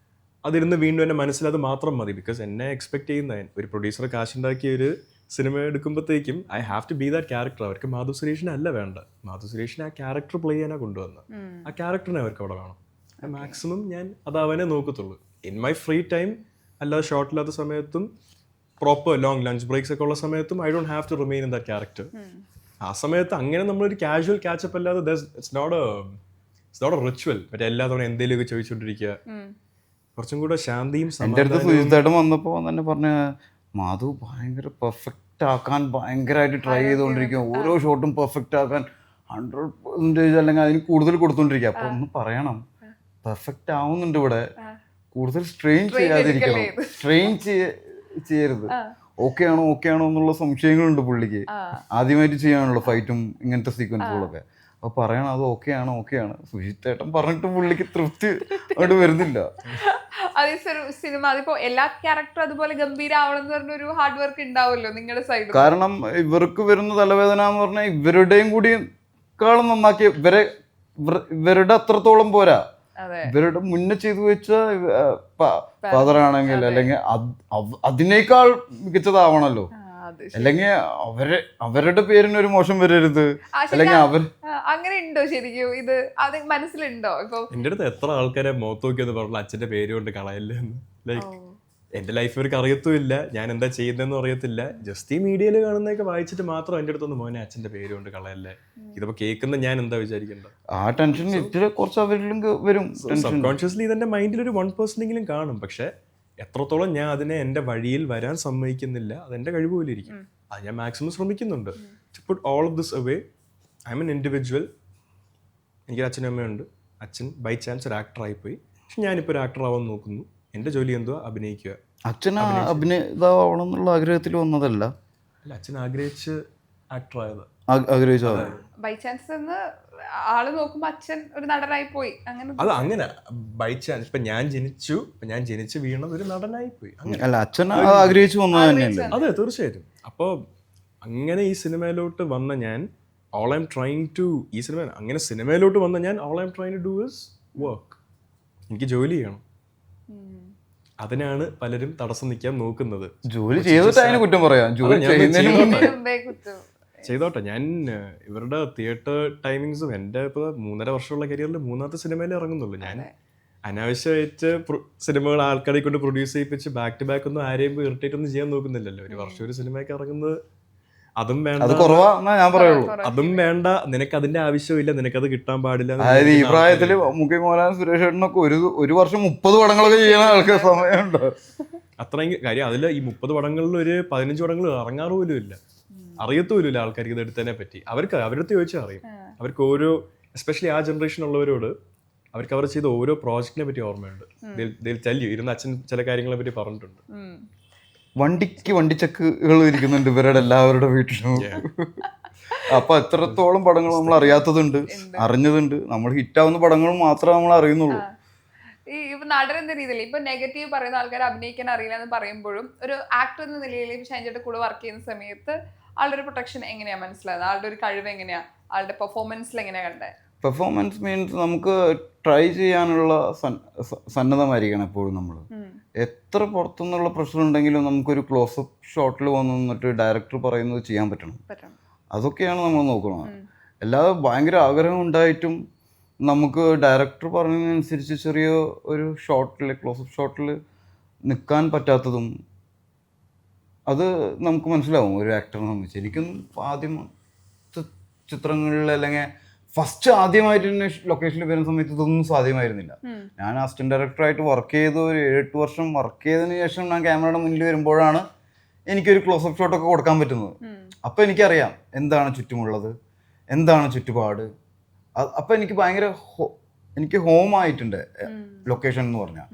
അതിരുന്ന് വീണ്ടും എൻ്റെ മനസ്സിലത് മാത്രം മതി. ബിക്കോസ് എന്നെ എക്സ്പെക്ട് ചെയ്യുന്ന ഒരു പ്രൊഡ്യൂസർ കാശുണ്ടാക്കിയ ഒരു സിനിമ എടുക്കുമ്പോഴത്തേക്കും I have to be that character. അവർക്ക് മാധു സുരേഷിനെ അല്ല വേണ്ട, മാധു സുരേഷിനെ ആ ക്യാരക്ടർ പ്ലേ ചെയ്യാനാണ് കൊണ്ടുവന്നത്. ആ ക്യാരക്ടറിനെ അവർക്ക് അവിടെ വേണം. മാക്സിമം ഞാൻ അത് അവനെ നോക്കത്തുള്ളൂ. ഇൻ മൈ ഫ്രീ ടൈം, അല്ലാതെ ഷോർട്ടില്ലാത്ത സമയത്തും പ്രോപ്പർ ലോങ് ലഞ്ച് ബ്രേക്സ് ഒക്കെ ഉള്ള സമയത്തും I don't have to remain in that character. ആ സമയത്ത് അങ്ങനെ നമ്മളൊരു കാഷ്വൽ ക്യാച്ചപ്പ് അല്ലാതെ ഇറ്റ്സ് നോട്ട് എ റിച്വൽ. മറ്റേ എല്ലാ തവണ എന്തെങ്കിലുമൊക്കെ ചോദിച്ചുകൊണ്ടിരിക്കുക. കുറച്ചും കൂടെ ശാന്തിയും എൻ്റെ അടുത്ത് സുജിത്തേട്ടൻ വന്നപ്പോൾ തന്നെ പറഞ്ഞ മാധു ഭയങ്കര പെർഫെക്റ്റ് ആക്കാൻ ഭയങ്കരമായിട്ട് ട്രൈ ചെയ്തുകൊണ്ടിരിക്കുക, ഓരോ ഷോട്ടും പെർഫെക്റ്റ് ആക്കാൻ 100% അല്ലെങ്കിൽ അതിന് കൂടുതൽ കൊടുത്തോണ്ടിരിക്കുക. അപ്പൊ ഒന്ന് പറയണം, പെർഫെക്റ്റ് ആവുന്നുണ്ട് ഇവിടെ, കൂടുതൽ സ്ട്രെയിൻ ചെയ്യാതിരിക്കണം, സ്ട്രെയിൻ ചെയ്യരുത്. ഓക്കെ ആണോ എന്നുള്ള സംശയങ്ങളുണ്ട് പുള്ളിക്ക്. ആദ്യമായിട്ട് ചെയ്യാനുള്ള ഫൈറ്റും ഇങ്ങനത്തെ സീക്വൻസുകളൊക്കെ. അപ്പൊ പറയണം അത് ഓക്കെ ആണ്. സുജിത്തേട്ടൻ പറഞ്ഞിട്ട് പുള്ളിക്ക് തൃപ്തി അവിടെ വരുന്നില്ല. അതേ സിനിമ അതിപ്പോ എല്ലാ ക്യാരക്ടറും അതുപോലെ ഗംഭീരാവണം എന്ന് പറഞ്ഞൊരു ഹാർഡ് വർക്ക് ഉണ്ടാവുമല്ലോ നിങ്ങളുടെ സൈഡിൽ. കാരണം ഇവർക്ക് വരുന്ന തലവേദന എന്ന് പറഞ്ഞാൽ ഇവരുടെയും കൂടി കാളും നന്നാക്കി ഇവരുടെ അത്രത്തോളം പോരാ. ഇവരുടെ മുന്നേ ചെയ്തു വെച്ച ഫാദറാണെങ്കിൽ അല്ലെങ്കിൽ അതിനേക്കാൾ മികച്ചതാവണല്ലോ. അല്ലെങ്കിൽ അവരുടെ പേരിന് ഒരു മോശം വരരുത്. അല്ലെങ്കിൽ അങ്ങനെ ഉണ്ടോ ശരിക്കും? ഇത് അത് മനസ്സിലുണ്ടോ? ഇപ്പൊ എന്റെ അടുത്ത് എത്ര ആൾക്കാരെ മുഖത്ത് നോക്കിയെന്ന് പറഞ്ഞ അച്ഛന്റെ പേര് കൊണ്ട് കളയല്ലേ. ലൈക്ക് എന്റെ ലൈഫ് ഇവർക്ക് അറിയത്തുമില്ല, ഞാൻ എന്താ ചെയ്യുന്നതെന്നും അറിയത്തില്ല. ജസ്റ്റ് ഈ മീഡിയയിൽ കാണുന്നതൊക്കെ വായിച്ചിട്ട് മാത്രം എന്റെ അടുത്തൊന്ന് മോനെ അച്ഛന്റെ പേര് കൊണ്ട് കളയല്ലേ. ഇതിപ്പോ കേൾക്കുന്ന ഞാൻ എന്താ വിചാരിക്കണ്ട? ആ ടെൻഷൻ കുറച്ച് അവരിലും വരും. സബ് കോൺഷ്യസ്ലി ഇതെന്റെ മൈൻഡിൽ ഒരു 1% കാണും. പക്ഷെ എത്രത്തോളം ഞാൻ അതിനെ എൻ്റെ വഴിയിൽ വരാൻ സമ്മതിക്കുന്നില്ല, അതെൻ്റെ കഴിവ് പോലെ ഇരിക്കും. അത് ഞാൻ മാക്സിമം ശ്രമിക്കുന്നുണ്ട്. To put all of this away. I'm an individual. എനിക്കൊരു അച്ഛനും അമ്മയുണ്ട്. അച്ഛൻ ബൈ ചാൻസ് ഒരു ആക്ടറായിപ്പോയി. പക്ഷെ ഞാനിപ്പോൾ ഒരു ആക്ടർ ആവാൻ നോക്കുന്നു. എൻ്റെ ജോലി എന്തുവാ? അഭിനയിക്കുക. അച്ഛൻ അഭിനേതാവണം എന്നുള്ള ആഗ്രഹത്തിൽ വന്നതല്ല. അല്ല, അച്ഛൻ ആഗ്രഹിച്ച് ആക്ടർ ആയത്. ആഗ്രഹിച്ചോ? ബൈ ചാൻസ് ആള് നോക്കുമ്പോ അച്ഛൻ ഒരു നടനായി പോയി അങ്ങനെ. അത് അങ്ങനെ ബൈ ചാൻസ് ഇപ്പൊ ഞാൻ ജനിച്ചു വീണത് ഒരു നടനായി പോയി. അല്ല, അച്ഛൻ ആഗ്രഹിച്ചു വന്നത് തന്നെയല്ലേ? അതെ, തീർച്ചയായിട്ടും. അപ്പോൾ അങ്ങനെ ഈ സിനിമയിലോട്ട് വന്ന ഞാൻ all I'm trying to സിനിമയിലോട്ട് വന്ന ഞാൻ all I'm trying to do is work. എനിക്ക് ജോലി ചെയ്യണം. അതിനാണ് പലരും തടസ്സം നിൽക്കാൻ നോക്കുന്നത്. ജോലി ചെയ്തിട്ട് അതിന് കുറ്റം പറയാം. ജോലി ചെയ്തോട്ടെ. ഞാൻ ഇവരുടെ തിയേറ്റർ ടൈമിങ്സും എൻ്റെ ഇപ്പോൾ 3.5 വർഷമുള്ള കരിയറിൽ 3ാമത്തെ സിനിമയിൽ ഇറങ്ങുന്നുള്ളൂ. ഞാൻ അനാവശ്യമായിട്ട് സിനിമകൾ ആൾക്കാരെ കൊണ്ട് പ്രൊഡ്യൂസ് ചെയ്യിപ്പിച്ച് ബാക്ക് ടു ബാക്ക് ഒന്നും ആരെയും ഇറിറ്റേറ്റ് ഒന്നും ചെയ്യാൻ നോക്കുന്നില്ലല്ലോ. ഒരു വർഷം ഒരു സിനിമയൊക്കെ ഇറങ്ങുന്നത് അതും വേണ്ട, അതും വേണ്ട. നിനക്ക് അതിന്റെ ആവശ്യമില്ല, നിനക്കത് കിട്ടാൻ പാടില്ല. അതായത് ഈ പ്രായത്തില് മുഖ്യ മോഹൻലാൽ സുരേഷ് ഏട്ടനൊക്കെ ഒരു വർഷം 30 പടങ്ങളൊക്കെ ചെയ്യുന്ന ആൾക്ക് സമയമുണ്ടോ? അത്രയും കാര്യം. അതിൽ ഈ 30 പടങ്ങളിൽ ഒരു 15 പടങ്ങൾ ഇറങ്ങാറ് പോലും ഇല്ല, അറിയത്തുമില്ല ആൾക്കാർക്ക് ഇത് എടുത്തതിനെ പറ്റി. അവരടുത്ത് ചോദിച്ചാൽ അറിയും. അവർക്ക് ഓരോ എസ്പെഷ്യലി ആ ജനറേഷൻ ഉള്ളവരോട് അവർക്ക് അവർ ചെയ്ത ഓരോ പ്രോജക്റ്റിനെ പറ്റി ഓർമ്മയുണ്ട്. ഇരുന്ന് അച്ഛൻ ചില കാര്യങ്ങളെ പറ്റി പറഞ്ഞിട്ടുണ്ട്. വണ്ടിച്ചക്കുകൾ ഇരിക്കുന്നുണ്ട് ഇവരുടെ എല്ലാവരുടെ വീട്ടിലും. അപ്പൊ എത്രത്തോളം പടങ്ങൾ നമ്മൾ അറിയാത്തതുണ്ട്, അറിഞ്ഞതുണ്ട്. നമ്മൾ ഹിറ്റാവുന്ന പടങ്ങൾ മാത്രമേ നമ്മൾ അറിയുന്നുള്ളൂ. ഈ നടൻ എന്ന രീതിയിൽ ഇപ്പൊ നെഗറ്റീവ് പറയുന്ന ആൾക്കാർ അഭിനയിക്കാൻ അറിയില്ല എന്ന് പറയുമ്പോഴും ഒരു ആക്ടർ എന്ന നിലയിൽ ഷൈൻചേട്ടൻ്റെ കൂടെ വർക്ക് ചെയ്യുന്ന സമയത്ത് ആളുടെ ഒരു പ്രൊട്ടക്ഷൻ എങ്ങനെയാ മനസ്സിലായത്? ആളുടെ ഒരു കഴിവ് എങ്ങനെയാ? ആളുടെ പെർഫോമൻസിൽ എങ്ങനെയാ കണ്ടേ? പെർഫോമൻസ് മീൻസ് നമുക്ക് ട്രൈ ചെയ്യാനുള്ള സന്നദ്ധമായിരിക്കണം എപ്പോഴും. നമ്മൾ എത്ര പുറത്തുനിന്നുള്ള പ്രഷർ ഉണ്ടെങ്കിലും നമുക്കൊരു ക്ലോസപ്പ് ഷോട്ടിൽ വന്ന് നിന്നിട്ട് ഡയറക്ടർ പറയുന്നത് ചെയ്യാൻ പറ്റണം. അതൊക്കെയാണ് നമ്മൾ നോക്കുന്നത്. അല്ലാതെ ഭയങ്കര ആഗ്രഹം ഉണ്ടായിട്ടും നമുക്ക് ഡയറക്ടർ പറഞ്ഞതിനനുസരിച്ച് ചെറിയ ഒരു ഷോട്ടിൽ ക്ലോസപ്പ് ഷോട്ടിൽ നിൽക്കാൻ പറ്റാത്തതും അത് നമുക്ക് മനസ്സിലാവും ഒരു ആക്ടറിനെ സംബന്ധിച്ച്. എനിക്കൊന്നും ആദ്യം ചിത്രങ്ങളിൽ അല്ലെങ്കിൽ ഫസ്റ്റ് ആദ്യമായിട്ട് തന്നെ ലൊക്കേഷനിൽ വരുന്ന സമയത്ത് ഇതൊന്നും സാധ്യമായിരുന്നില്ല. ഞാൻ അസിസ്റ്റന്റ് ഡയറക്ടറായിട്ട് വർക്ക് ചെയ്ത് ഒരു 7-8 വർഷം വർക്ക് ചെയ്തതിന് ശേഷം ഞാൻ ക്യാമറയുടെ മുന്നിൽ വരുമ്പോഴാണ് എനിക്കൊരു ക്ലോസപ്പ് ഷോട്ടൊക്കെ കൊടുക്കാൻ പറ്റുന്നത്. അപ്പം എനിക്കറിയാം എന്താണ് ചുറ്റുമുള്ളത്, എന്താണ് ചുറ്റുപാട്. അപ്പം എനിക്ക് എനിക്ക് ഹോം ആയിട്ടുണ്ട് ലൊക്കേഷൻ എന്ന് പറഞ്ഞാൽ.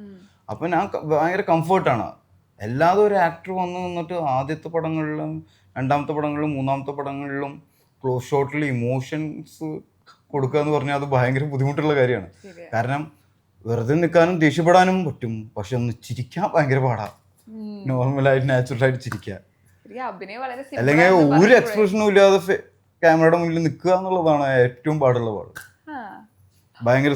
അപ്പം ഞാൻ ഭയങ്കര കംഫർട്ടാണ്. അല്ലാതെ ഒരു ആക്ടർ വന്ന് നിന്നിട്ട് ആദ്യത്തെ പടങ്ങളിലും 2ാമത്തെ പടങ്ങളിലും 3ാമത്തെ പടങ്ങളിലും ക്ലോസ് ഷോട്ടിൽ ഇമോഷൻസ് കൊടുക്കുക എന്ന് പറഞ്ഞാൽ അത് ഭയങ്കര ബുദ്ധിമുട്ടുള്ള കാര്യമാണ്. കാരണം വെറുതെ നിൽക്കാനും ദേഷ്യപ്പെടാനും പറ്റും, പക്ഷെ ഒന്ന് ചിരിക്കാൻ ഭയങ്കര പാടാ. നോർമലായിട്ട് നാച്ചുറലായിട്ട് ചിരിക്കുക, അല്ലെങ്കിൽ ഒരു എക്സ്പ്രഷനും ഇല്ലാതെ ക്യാമറയുടെ മുന്നിൽ നിൽക്കുക എന്നുള്ളതാണ് ഏറ്റവും പാടുള്ള പാട്. ഭയങ്കര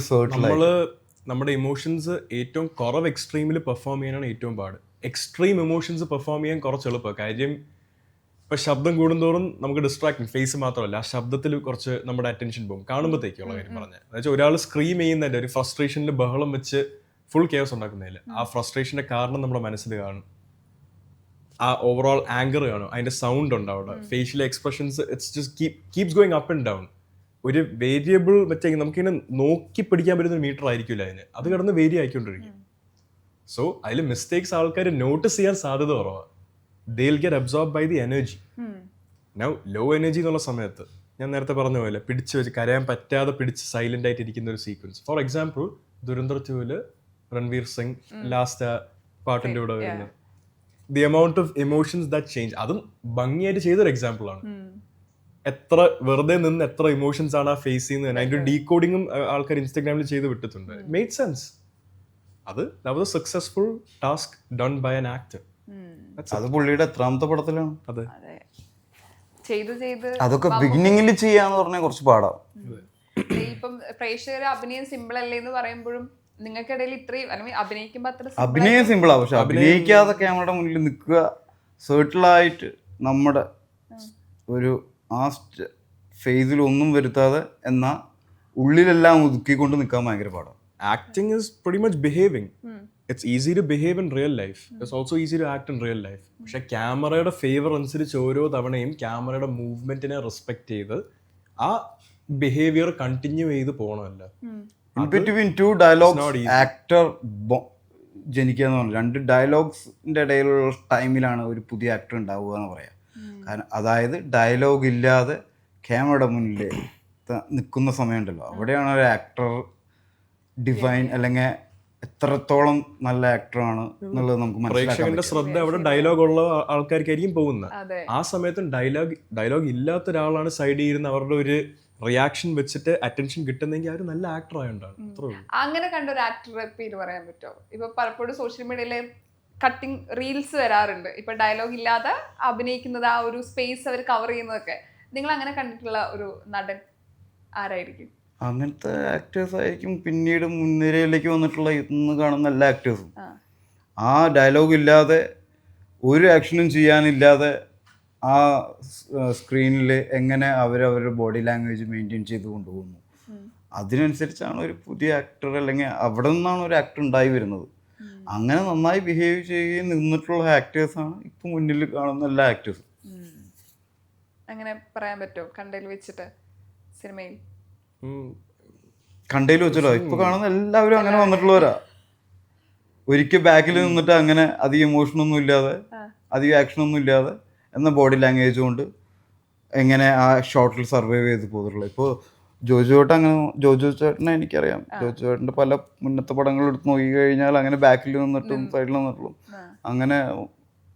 നമ്മുടെ ഇമോഷൻസ് ഏറ്റവും കുറവ് എക്സ്ട്രീമിൽ പെർഫോം ചെയ്യാനാണ് ഏറ്റവും പാട്. എക്സ്ട്രീം ഇമോഷൻസ് പെർഫോം ചെയ്യാൻ കുറച്ച് എളുപ്പമാണ്. കാര്യം ഇപ്പം ശബ്ദം കൂടുന്തോറും നമുക്ക് ഡിസ്ട്രാക്ഷൻ, ഫേസ് മാത്രമല്ല ആ ശബ്ദത്തിൽ കുറച്ച് നമ്മുടെ അറ്റൻഷൻ പോകും കാണുമ്പോഴത്തേക്കുള്ള കാര്യം പറഞ്ഞാൽ. എന്നുവെച്ചാൽ ഒരാൾ സ്ക്രീം ചെയ്യുന്നതിൻ്റെ ഒരു ഫ്രസ്ട്രേഷനിൽ ബഹളം വെച്ച് ഫുൾ കെയോസ് ഉണ്ടാക്കുന്നതിൽ ആ ഫ്രസ്ട്രേഷൻ്റെ കാരണം നമ്മുടെ മനസ്സിൽ കാണും. ആ ഓവറോൾ ആങ്കർ കാണും, അതിൻ്റെ സൗണ്ട് ഉണ്ട് അവിടെ, facial expressions it's just keeps going up and down. ഒരു വേരിയബിൾ വെച്ചാൽ നമുക്കിങ്ങനെ നോക്കി പിടിക്കാൻ പറ്റുന്ന ഒരു മീറ്റർ ആയിരിക്കില്ല അതിന്, അത് കിടന്ന് വേരി ആയിക്കൊണ്ടിരിക്കും. സോ അതിൽ മിസ്റ്റേക്സ് ആൾക്കാർ നോട്ടീസ് ചെയ്യാൻ സാധ്യത കുറവാണ്. they'll get absorbed by the energy. Now low energy എന്നുള്ള സമയത്ത് ഞാൻ നേരത്തെ പറഞ്ഞ പോലെ പിടിച്ച് വെച്ച് കരയാൻ പറ്റാതെ പിടിച്ച് സൈലന്റ് ആയിട്ട് ഇരിക്കുന്ന ഒരു sequence. For example Dhurandhar 2 Ranveer Singh last പാട്ടിന്റെ കൂടെ വരുന്നത്, the amount of emotions that change, അതും ഭംഗിയായിട്ട് ചെയ്തൊരു എക്സാമ്പിൾ ആണ്. എത്ര വെറുതെ നിന്ന് എത്ര ഇമോഷൻസ് ആണ് ആ ഫേസ് ചെയ്യുന്നത്, അതിന്റെ ഡീകോഡിങ്ങും ആൾക്കാർ ഇൻസ്റ്റാഗ്രാമിൽ ചെയ്ത് വിട്ടിട്ടുണ്ട്. It made sense. that was a successful task done by an actor. അത് പുള്ളിയുടെ 3ാമത്തെ പടത്തിലാണ്. അതെ, അതൊക്കെ ബിഗിനിങ്ങിൽ ചെയ്യാന്ന് പറഞ്ഞാൽ കുറച്ച് പാടാം. ഇപ്പം പ്രേക്ഷകർ അഭിനയം സിമ്പിൾ അല്ലേ എന്ന് പറയുമ്പോഴും നിങ്ങൾക്കിടയിൽ ഇത്രയും അഭിനയിക്കുമ്പോ അത്ര അഭിനയം സിമ്പിളാ, പക്ഷെ അഭിനയിക്കാതെ ക്യാമറയുടെ മുന്നിൽ നിൽക്കുക, സെർട്ടിലായിട്ട് നമ്മുടെ ഒരു ആ ഫേസിൽ ഒന്നും വരുത്താതെ എന്നാൽ ഉള്ളിലെല്ലാം ഒതുക്കിക്കൊണ്ട് നിൽക്കാൻ ഭയങ്കര പാടാണ്. Acting is pretty much behaving. It's easy to behave in real life. It's also easy to act in real life. പക്ഷെ ക്യാമറയുടെ ഫേവർ അനുസരിച്ച് ഓരോ തവണയും ക്യാമറയുടെ മൂവ്മെന്റിനെ റെസ്പെക്ട് ചെയ്ത് ആ ബിഹേവിയർ കണ്ടിന്യൂ ചെയ്ത് പോകണമല്ലോ. In between 2 dialogues ആക്ടർ ജനിക്കുക എന്ന് പറഞ്ഞു. 2 ഡയലോഗ്സിന്റെ ഇടയിലുള്ള ടൈമിലാണ് ഒരു പുതിയ ആക്ടർ ഉണ്ടാവുക എന്ന് പറയാം. കാരണം അതായത് ഡയലോഗ് ഇല്ലാതെ ക്യാമറയുടെ മുന്നിൽ നിൽക്കുന്ന സമയമുണ്ടല്ലോ, അവിടെയാണ് ഒരു ആക്ടർ ഡിഫൈൻ അല്ലെങ്കിൽ എത്രത്തോളം നല്ല ആക്ടറാണ് എന്നുള്ളത് നമുക്ക് മനസ്സിലാക്കാൻ പ്രേക്ഷകന്റെ പറ്റും. ശ്രദ്ധ അവിടെ ഡയലോഗ് ഉള്ള ആൾക്കാർക്കായിരിക്കും പോകുന്നത്. അതെ ആ സമയത്തും ഡയലോഗ് ഇല്ലാത്ത ഒരാളാണ് സൈഡിൽ ഇരുന്ന് അവരുടെ ഒരു റിയാക്ഷൻ വെച്ചിട്ട് അറ്റൻഷൻ കിട്ടുന്നെങ്കിൽ അവർ നല്ല ആക്ടർ ആയതുകൊണ്ടാണ്. അത്രേ ഉള്ളൂ. അങ്ങനെ കണ്ട ഒരു ആക്ടറുടെ പേര് പറയാൻ പറ്റുമോ? ഇപ്പൊ പലപ്പോഴും സോഷ്യൽ മീഡിയയിലെ കട്ടിങ് റീൽസ് വരാറുണ്ട്, ഇപ്പൊ ഡയലോഗ് ഇല്ലാതെ അഭിനയിക്കുന്നത്, ആ ഒരു സ്പേസ് അവർ കവർ ചെയ്യുന്നതൊക്കെ. നിങ്ങൾ അങ്ങനെ കണ്ടിട്ടുള്ള ഒരു നടൻ ആരായിരിക്കും? അങ്ങനത്തെ ആക്ടേഴ്സ് ആയിരിക്കും പിന്നീട് മുൻനിരയിലേക്ക് വന്നിട്ടുള്ള ഇന്ന് കാണുന്ന എല്ലാ ആക്ടേഴ്സും. ആ ഡയലോഗ് ഇല്ലാതെ ഒരു ആക്ഷനും ചെയ്യാനില്ലാതെ ആ സ്ക്രീനിൽ എങ്ങനെ അവരവരുടെ ബോഡി ലാംഗ്വേജ് മെയിൻറ്റെയിൻ ചെയ്ത് കൊണ്ടുപോകുന്നു, അതിനനുസരിച്ചാണ് ഒരു പുതിയ ആക്ടർ അല്ലെങ്കിൽ അവിടെ നിന്നാണ് ഒരു ആക്ടർ ഉണ്ടായി വരുന്നത്. അങ്ങനെ നന്നായി ബിഹേവ് ചെയ്യുകയും നിന്നിട്ടുള്ള ആക്ടേഴ്സാണ് ഇപ്പം മുന്നിൽ കാണുന്ന എല്ലാ ആക്ടേഴ്സും. അങ്ങനെ പറയാൻ പറ്റുമോ കണ്ടതിൽ വെച്ചിട്ട്? സിനിമയിൽ കണ്ടതിൽ വെച്ചല്ലോ ഇപ്പൊ കാണുന്ന എല്ലാവരും അങ്ങനെ വന്നിട്ടുള്ളവരാ. ഒരിക്കൽ ബാക്കിൽ നിന്നിട്ട് അങ്ങനെ അധികം ഇമോഷനൊന്നും ഇല്ലാതെ അധികം ആക്ഷനൊന്നും ഇല്ലാതെ എന്ന ബോഡി ലാംഗ്വേജ് കൊണ്ട് എങ്ങനെ ആ ഷോട്ടിൽ സർവൈവ് ചെയ്ത് പോയിട്ടുള്ളത്. ഇപ്പോൾ ജോജു ചേട്ടനെ എനിക്കറിയാം. ജോജു ചേട്ടൻ്റെ പല മുന്നത്തെ പടങ്ങൾ എടുത്ത് നോക്കി കഴിഞ്ഞാൽ അങ്ങനെ ബാക്കിൽ നിന്നിട്ടും സൈഡിൽ നിന്നിട്ടുള്ളൂ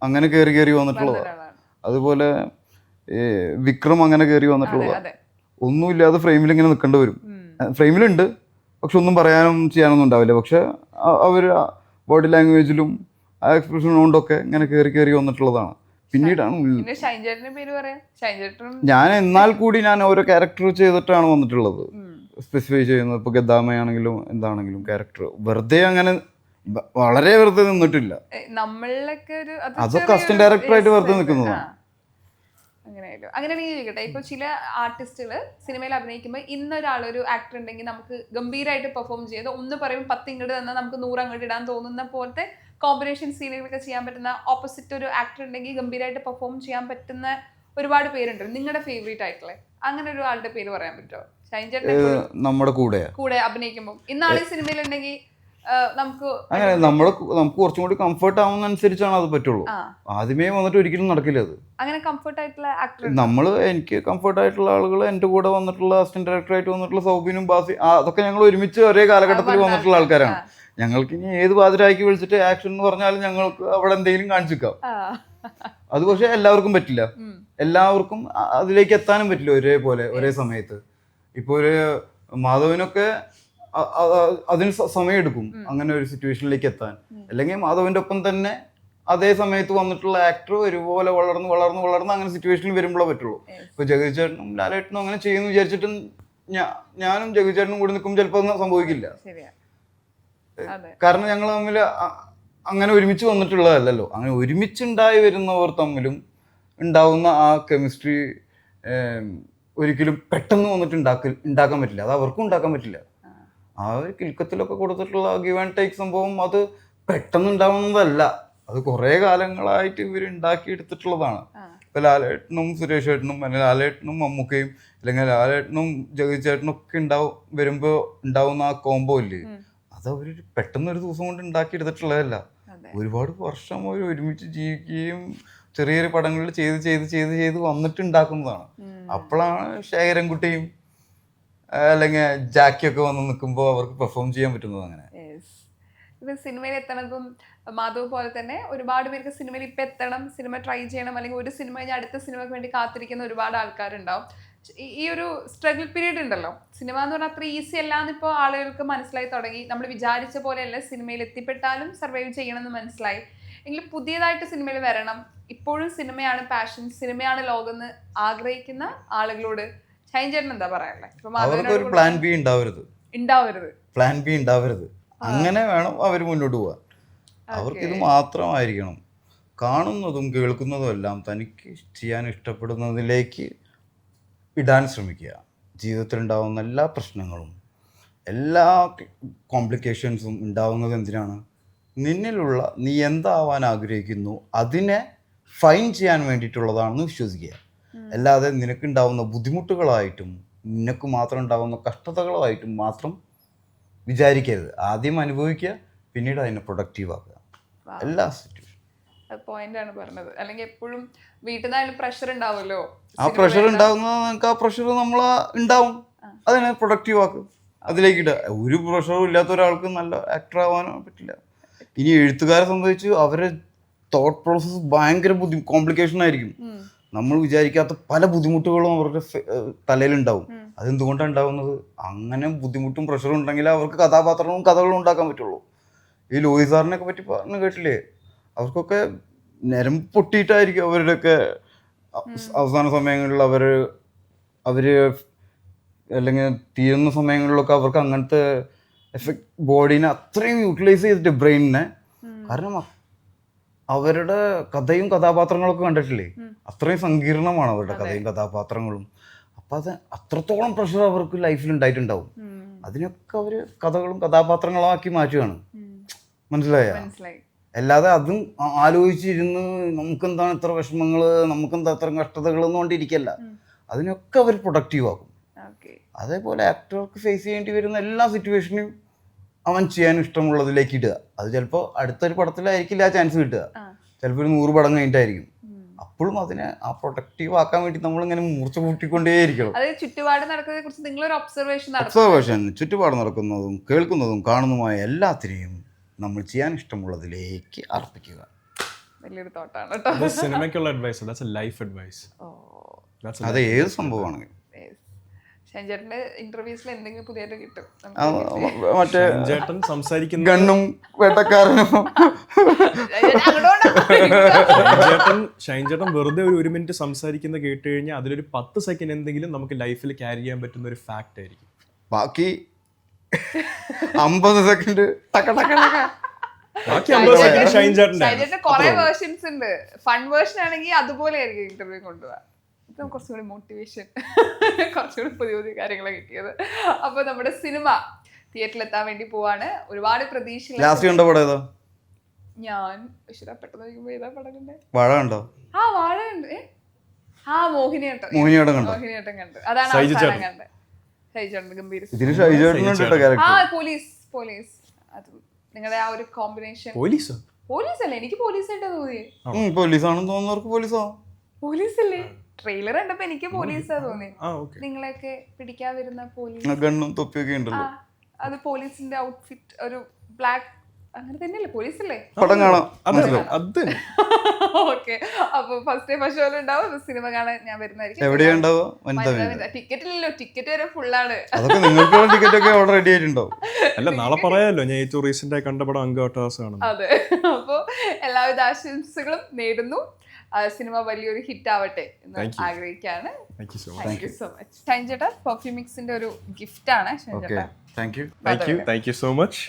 അങ്ങനെ കയറി വന്നിട്ടുള്ളതാണ്. അതുപോലെ വിക്രം അങ്ങനെ കയറി വന്നിട്ടുള്ളതാണ്. ഒന്നുമില്ലാതെ ഫ്രെയിമിൽ ഇങ്ങനെ നിൽക്കേണ്ടി വരും. ഫ്രെയിമിലുണ്ട്, പക്ഷെ ഒന്നും പറയാനും ചെയ്യാനൊന്നും ഉണ്ടാവില്ല. പക്ഷെ അവർ ബോഡി ലാംഗ്വേജിലും ആ എക്സ്പ്രഷൻ കൊണ്ടൊക്കെ ഇങ്ങനെ കയറി വന്നിട്ടുള്ളതാണ്. പിന്നീടാണ് ഞാൻ എന്നാൽ കൂടി ഞാൻ ഓരോ ക്യാരക്ടർ ചെയ്തിട്ടാണ് വന്നിട്ടുള്ളത്. സ്പെസിഫൈ ചെയ്യുന്നത് ഇപ്പോൾ ഗദ്ദാമയാണെങ്കിലും എന്താണെങ്കിലും ക്യാരക്ടർ വെറുതെ അങ്ങനെ വളരെ വെറുതെ നിന്നിട്ടില്ല. അതൊക്കെ അസിസ്റ്റന്റ് ഡയറക്ടറായിട്ട് വെറുതെ നിൽക്കുന്നതാണ്. അങ്ങനെയാണെങ്കിൽ ചോദിക്കട്ടെ, ഇപ്പൊ ചില ആർട്ടിസ്റ്റുകൾ സിനിമയിൽ അഭിനയിക്കുമ്പോൾ ഇന്നൊരാളൊരു ആക്ടർ ഉണ്ടെങ്കിൽ നമുക്ക് ഗംഭീരമായിട്ട് പെർഫോം ചെയ്ത് ഒന്ന് പറയുമ്പോൾ 10 ഇങ്ങോട്ട് തന്നാൽ നമുക്ക് 100 അങ്ങോട്ട് ഇടാൻ തോന്നുന്ന പോലത്തെ കോമ്പിനേഷൻ സീനുകളൊക്കെ ചെയ്യാൻ പറ്റുന്ന ഓപ്പോസിറ്റ് ഒരു ആക്ടർ ഉണ്ടെങ്കിൽ ഗംഭീരമായിട്ട് പെർഫോം ചെയ്യാൻ പറ്റുന്ന ഒരുപാട് പേരുണ്ട്. നിങ്ങളുടെ ഫേവറേറ്റ് ആയിട്ടുള്ള അങ്ങനെ ഒരു ആളുടെ പേര് പറയാൻ പറ്റുമോ? ഷൈൻ ചേട്ടൻ നമ്മുടെ കൂടെ അഭിനയിക്കുമ്പോൾ ഇന്നാളെ സിനിമയിൽ ഉണ്ടെങ്കിൽ നമുക്ക് അങ്ങനെ നമുക്ക് കുറച്ചും കൂടി കംഫർട്ട് ആവുന്നതനുസരിച്ചാണ് അത് പറ്റുള്ളൂ. ആദ്യമേ വന്നിട്ട് ഒരിക്കലും നടക്കില്ല അത്. അങ്ങനെ കംഫർട്ട് ആയിട്ടുള്ള ആക്ടർ എനിക്ക് കംഫർട്ട് ആയിട്ടുള്ള ആളുകൾ എൻ്റെ കൂടെ വന്നിട്ടുള്ള അസിസ്റ്റന്റ് ഡയറക്ടറായിട്ട് വന്നിട്ടുള്ള സൗബിനും ബാസി അതൊക്കെ ഞങ്ങൾ ഒരുമിച്ച് ഒരേ കാലഘട്ടത്തിൽ വന്നിട്ടുള്ള ആൾക്കാരാണ്. ഞങ്ങൾക്ക് ഇനി ഏത് പാതിരാക്കി വിളിച്ചിട്ട് ആക്ഷൻ എന്ന് പറഞ്ഞാലും ഞങ്ങൾക്ക് അവിടെ എന്തെങ്കിലും കാണിച്ചിരിക്കാം. അത് പക്ഷെ എല്ലാവർക്കും പറ്റില്ല. എല്ലാവർക്കും അതിലേക്ക് എത്താനും പറ്റില്ല ഒരേപോലെ ഒരേ സമയത്ത്. ഇപ്പൊ ഒരു മാധവനൊക്കെ അതിന് സമയമെടുക്കും അങ്ങനെ ഒരു സിറ്റുവേഷനിലേക്ക് എത്താൻ. അല്ലെങ്കിൽ മാധവന്റെ ഒപ്പം തന്നെ അതേ സമയത്ത് വന്നിട്ടുള്ള ആക്ടർ ഒരുപോലെ വളർന്ന് അങ്ങനെ സിറ്റുവേഷനിൽ വരുമ്പോഴേ പറ്റുള്ളൂ. ഇപ്പൊ ജഗതി ചേട്ടനും ലാലേട്ടനും അങ്ങനെ ചെയ്യുന്നു വിചാരിച്ചിട്ടും ഞാനും ജഗതി ചേട്ടനും കൂടി നിൽക്കുമ്പോൾ ചിലപ്പോൾ ഒന്നും സംഭവിക്കില്ല. കാരണം ഞങ്ങൾ തമ്മിൽ അങ്ങനെ ഒരുമിച്ച് വന്നിട്ടുള്ളതല്ലല്ലോ. അങ്ങനെ ഒരുമിച്ചുണ്ടായി വരുന്നവർ തമ്മിലും ഉണ്ടാവുന്ന ആ കെമിസ്ട്രി ഒരിക്കലും പെട്ടെന്ന് വന്നിട്ട് ഉണ്ടാക്കാൻ പറ്റില്ല. അത് അവർക്കും ഉണ്ടാക്കാൻ പറ്റില്ല. ആ ഒരു കിൽക്കത്തിലൊക്കെ കൊടുത്തിട്ടുള്ള ഗിവ് ആൻഡ് ടേക്ക് സംഭവം അത് പെട്ടെന്ന് ഉണ്ടാവുന്നതല്ല. അത് കുറേ കാലങ്ങളായിട്ട് ഇവർ ഉണ്ടാക്കിയെടുത്തിട്ടുള്ളതാണ്. ഇപ്പൊ ലാലേട്ടനും സുരേഷ് ഏട്ടനും അല്ലെങ്കിൽ ലാലേട്ടനും മമ്മൂക്കയും അല്ലെങ്കിൽ ലാലേട്ടനും ജഗതി ചേട്ടനും ഒക്കെ വരുമ്പോൾ ഉണ്ടാവുന്ന ആ കോംബോ ഇല്ലേ, അത് അവർ പെട്ടെന്ന് ഒരു ദിവസം കൊണ്ട് ഉണ്ടാക്കിയെടുത്തിട്ടുള്ളതല്ല. ഒരുപാട് വർഷം അവർ ഒരുമിച്ച് ജീവിക്കുകയും ചെറിയ ചെറിയ പടങ്ങളിൽ ചെയ്ത് വന്നിട്ട് ഉണ്ടാക്കുന്നതാണ്. അപ്പോഴാണ് ശേഖരൻകുട്ടിയും അല്ലെങ്കിൽ ജാക്കിയൊക്കെ വന്ന് നിൽക്കുമ്പോൾ അവർക്ക് പെർഫോം ചെയ്യാൻ പറ്റുന്നത്. അങ്ങനെ ഇപ്പൊ സിനിമയിൽ എത്തണതും മാധവ് പോലെ തന്നെ ഒരുപാട് പേർക്ക് സിനിമയിൽ ഇപ്പം എത്തണം, സിനിമ ട്രൈ ചെയ്യണം, അല്ലെങ്കിൽ ഒരു സിനിമ കഴിഞ്ഞാൽ അടുത്ത സിനിമയ്ക്ക് വേണ്ടി കാത്തിരിക്കുന്ന ഒരുപാട് ആൾക്കാരുണ്ടാവും. ഈ ഒരു സ്ട്രഗിൾ പീരീഡ് ഉണ്ടല്ലോ, സിനിമ എന്ന് പറഞ്ഞാൽ അത്ര ഈസി അല്ലാന്ന് ഇപ്പോൾ ആളുകൾക്ക് മനസ്സിലായി തുടങ്ങി. നമ്മൾ വിചാരിച്ച പോലെയല്ല സിനിമയിൽ എത്തിപ്പെട്ടാലും സർവൈവ് ചെയ്യണമെന്ന് മനസ്സിലായി. എങ്കിലും പുതിയതായിട്ട് സിനിമയിൽ വരണം, ഇപ്പോഴും സിനിമയാണ് പാഷൻ, സിനിമയാണ് ലോകം എന്ന് ആഗ്രഹിക്കുന്ന ആളുകളോട് ഷൈൻ ചേട്ടൻ എന്താ പറയാനുള്ളത്? അവർക്കൊരു പ്ലാൻ ബി ഉണ്ടാവരുത്. അങ്ങനെ വേണം അവർ മുന്നോട്ട് പോകാൻ. അവർക്കിത് മാത്രമായിരിക്കണം. കാണുന്നതും കേൾക്കുന്നതും എല്ലാം തനിക്ക് ചെയ്യാൻ ഇഷ്ടപ്പെടുന്നതിലേക്ക് ഇടാൻ ശ്രമിക്കുക. ജീവിതത്തിൽ ഉണ്ടാകുന്ന എല്ലാ പ്രശ്നങ്ങളും എല്ലാ കോംപ്ലിക്കേഷൻസും ഉണ്ടാവുന്നത് എന്തിനാണ്? നിന്നിലുള്ള നീ എന്താവാൻ ആഗ്രഹിക്കുന്നു അതിനെ ഫൈൻ ചെയ്യാൻ വേണ്ടിയിട്ടുള്ളതാണെന്ന് വിശ്വസിക്കുക. അല്ലാതെ നിനക്കുണ്ടാവുന്ന ബുദ്ധിമുട്ടുകളായിട്ടും നിനക്ക് മാത്രം ഉണ്ടാവുന്ന കഷ്ടതകളായിട്ടും മാത്രം വിചാരിക്കരുത്. ആദ്യം അനുഭവിക്കുക, പിന്നീട് അതിനെ പ്രൊഡക്റ്റീവ് ആക്കുക. എല്ലാ സിറ്റുവേഷനും പോയിന്റാണ് പറഞ്ഞത്. അല്ലെങ്കിൽ എപ്പോഴും വീട്ടിൽ നിന്നായാലും പ്രഷർ ഉണ്ടാവുമല്ലോ. ആ പ്രഷർ ഉണ്ടാകുന്നത് നിങ്ങൾക്ക് ആ പ്രഷർ നമ്മൾ ഉണ്ടാവും, അതിനെ പ്രൊഡക്റ്റീവ് ആക്കും. അതിലേക്ക് ഇടുക. ഒരു പ്രഷറും ഇല്ലാത്ത ഒരാൾക്ക് നല്ല ആക്ടർ ആവാനോ പറ്റില്ല. ഇനി എഴുത്തുകാരെ സംബന്ധിച്ച് അവരെ തോട്ട് പ്രോസസ്സ് ഭയങ്കര കോംപ്ലിക്കേഷൻ ആയിരിക്കും. നമ്മൾ വിചാരിക്കാത്ത പല ബുദ്ധിമുട്ടുകളും അവരുടെ തലയിലുണ്ടാവും. അതെന്തുകൊണ്ടാണ് ഉണ്ടാവുന്നത്? അങ്ങനെ ബുദ്ധിമുട്ടും പ്രഷറും ഉണ്ടെങ്കിൽ അവർക്ക് കഥാപാത്രങ്ങളും കഥകളും ഉണ്ടാക്കാൻ പറ്റുള്ളൂ. ഈ ലോയി സാറിനെയൊക്കെ പറ്റി പറഞ്ഞു കേട്ടില്ലേ? അവർക്കൊക്കെ നരം പൊട്ടിയിട്ടായിരിക്കും അവരുടെയൊക്കെ അവസാന സമയങ്ങളിൽ അവർ അല്ലെങ്കിൽ തീരുന്ന സമയങ്ങളിലൊക്കെ അവർക്ക് അങ്ങനത്തെ എഫക്ട് ബോഡീനെ അത്രയും യൂട്ടിലൈസ് ചെയ്തിട്ട് ബ്രെയിനിനെ. കാരണം അവരുടെ കഥയും കഥാപാത്രങ്ങളൊക്കെ കണ്ടിട്ടില്ലേ? അത്രയും സങ്കീർണമാണ് അവരുടെ കഥയും കഥാപാത്രങ്ങളും. അപ്പം അത് അത്രത്തോളം പ്രഷർ അവർക്ക് ലൈഫിൽ ഉണ്ടായിട്ടുണ്ടാവും. അതിനൊക്കെ അവർ കഥകളും കഥാപാത്രങ്ങളും ആക്കി മാറ്റുകയാണ്. മനസ്സിലായ? അല്ലാതെ അതും ആലോചിച്ചിരുന്ന് നമുക്കെന്താണ് ഇത്ര വിഷമങ്ങൾ, നമുക്കെന്താ ഇത്ര കഷ്ടതകൾ എന്നുകൊണ്ടിരിക്കല്ല. അതിനൊക്കെ അവർ പ്രൊഡക്റ്റീവ് ആക്കും. അതേപോലെ ആക്ടർക്ക് ഫേസ് ചെയ്യേണ്ടി വരുന്ന എല്ലാ സിറ്റുവേഷനും അവൻ ചെയ്യാൻ ഇഷ്ടമുള്ളതിലേക്ക് ഇടുക. അത് ചിലപ്പോൾ അടുത്തൊരു പടത്തിലായിരിക്കില്ല ആ ചാൻസ് കിട്ടുക, ചിലപ്പോൾ ഒരു 100 പടം കഴിഞ്ഞിട്ടായിരിക്കും. അപ്പോഴും അതിനെ ആ പ്രൊട്ടക്റ്റീവ് ആക്കാൻ വേണ്ടി നമ്മളിങ്ങനെ മൂർച്ച കൂട്ടിക്കൊണ്ടേയിരിക്കണം. ഒബ്സർവേഷൻ, ചുറ്റുപാട് നടക്കുന്നതും കേൾക്കുന്നതും കാണുന്നതുമായ എല്ലാത്തിനെയും നമ്മൾ ചെയ്യാൻ ഇഷ്ടമുള്ളതിലേക്ക് അർപ്പിക്കുക. വലിയൊരു തോട്ടാണ് സിനിമയ്ക്കുള്ള അഡ്വൈസ്, ലൈഫ് അഡ്വൈസ്. അത് ഏത് സംഭവമാണെങ്കിൽ ഇന്റർവ്യൂസിൽ എന്തെങ്കിലും പുതിയതായിട്ട് കിട്ടും. മറ്റേ ചേട്ടൻ സംസാരിക്കുന്ന ഗണ്ണും വേട്ടക്കാരനും ഷൈൻ ചേട്ടൻ വെറുതെ ഒരു മിനിറ്റ് സംസാരിക്കുന്ന കേട്ട് കഴിഞ്ഞാൽ അതിലൊരു 10 സെക്കൻഡ് എന്തെങ്കിലും നമുക്ക് ലൈഫിൽ ക്യാരി ചെയ്യാൻ പറ്റുന്ന ഒരു ഫാക്ട് ആയിരിക്കും. ബാക്കി 50 സെക്കൻഡ് ബാക്കി 50 സെക്കൻഡ് ഷൈൻ ചേട്ടൻ്റെ കുറെ വേർഷൻസ് ഉണ്ട്. ഫൺ വേർഷൻ ആണെങ്കിൽ അതുപോലെ ആയിരിക്കും ഇന്റർവ്യൂ കൊണ്ടുപോകാം. കുറച്ചുകൂടി മോട്ടിവേഷൻ, കുറച്ചുകൂടി പുതിയ പുതിയ കാര്യങ്ങളെ കിട്ടിയത്. അപ്പൊ നമ്മുടെ സിനിമ തിയേറ്ററിൽ എത്താൻ വേണ്ടി പോവാണ്. ഒരുപാട് പ്രതീക്ഷ. ഞാൻ പെട്ടെന്ന് ഏതാ പടം കണ്ടേ? വാഴ കണ്ടോ? വാഴ ഉണ്ട്. മോഹിനിയാട്ടം കണ്ടു. അതാണ് അവസാനം കണ്ടത്. ഷൈജേട്ടൻ ഗംഭീര. പോലീസ് അത് നിങ്ങളുടെ ആ ഒരു കോമ്പിനേഷൻ. പോലീസ് അല്ലേ? എനിക്ക് പോലീസായിട്ടാ തോന്നിയത്. പോലീസാണെന്ന് തോന്നുന്നവർക്ക് പോലീസ് അല്ലേ? ട്രെയിലർ കണ്ടപ്പോ എനിക്ക് പോലീസാ തോന്നി. നിങ്ങളെയൊക്കെ പിടിക്കാൻ വരുന്ന പോലീസ്, ഗണ്ണും തൊപ്പിയൊക്കെ ഉണ്ടല്ലോ. അത് പോലീസിന്റെ ഔട്ട്ഫിറ്റ്, ഒരു ബ്ലാക്ക്, അങ്ങനെ തന്നെയല്ലേ? പോലീസ് അല്ലേ? പടം കാണാം. ഓക്കെ. അപ്പൊ ഫസ്റ്റ് ഷോ ഉണ്ടാവും. സിനിമ കാണാൻ ഞാൻ വരുന്നതായിരിക്കും. ടിക്കറ്റില്ലല്ലോ, ടിക്കറ്റ് വരെ ഫുള്ളാണ്. ടിക്കറ്റ് ഒക്കെ ഓൾറെഡി റെഡി ആയിട്ടുണ്ടോ? അല്ല, നാളെ പറയാലോ. ഞാൻ ഏറ്റവും റീസെന്റ് ആയി കണ്ട പടം അംഗാട്ടാസാണ്. അതെ. അപ്പൊ എല്ലാവിധ ആശംസകളും നേടുന്നു. സിനിമ വലിയൊരു ഹിറ്റ് ആവട്ടെ എന്ന് ആഗ്രഹിക്കുകയാണ്. Thank you so much. Shine ചേട്ടാ, പെർഫ്യൂമിക്സിന്റെ ഒരു ഗിഫ്റ്റ് ആണ്. Thank you so much.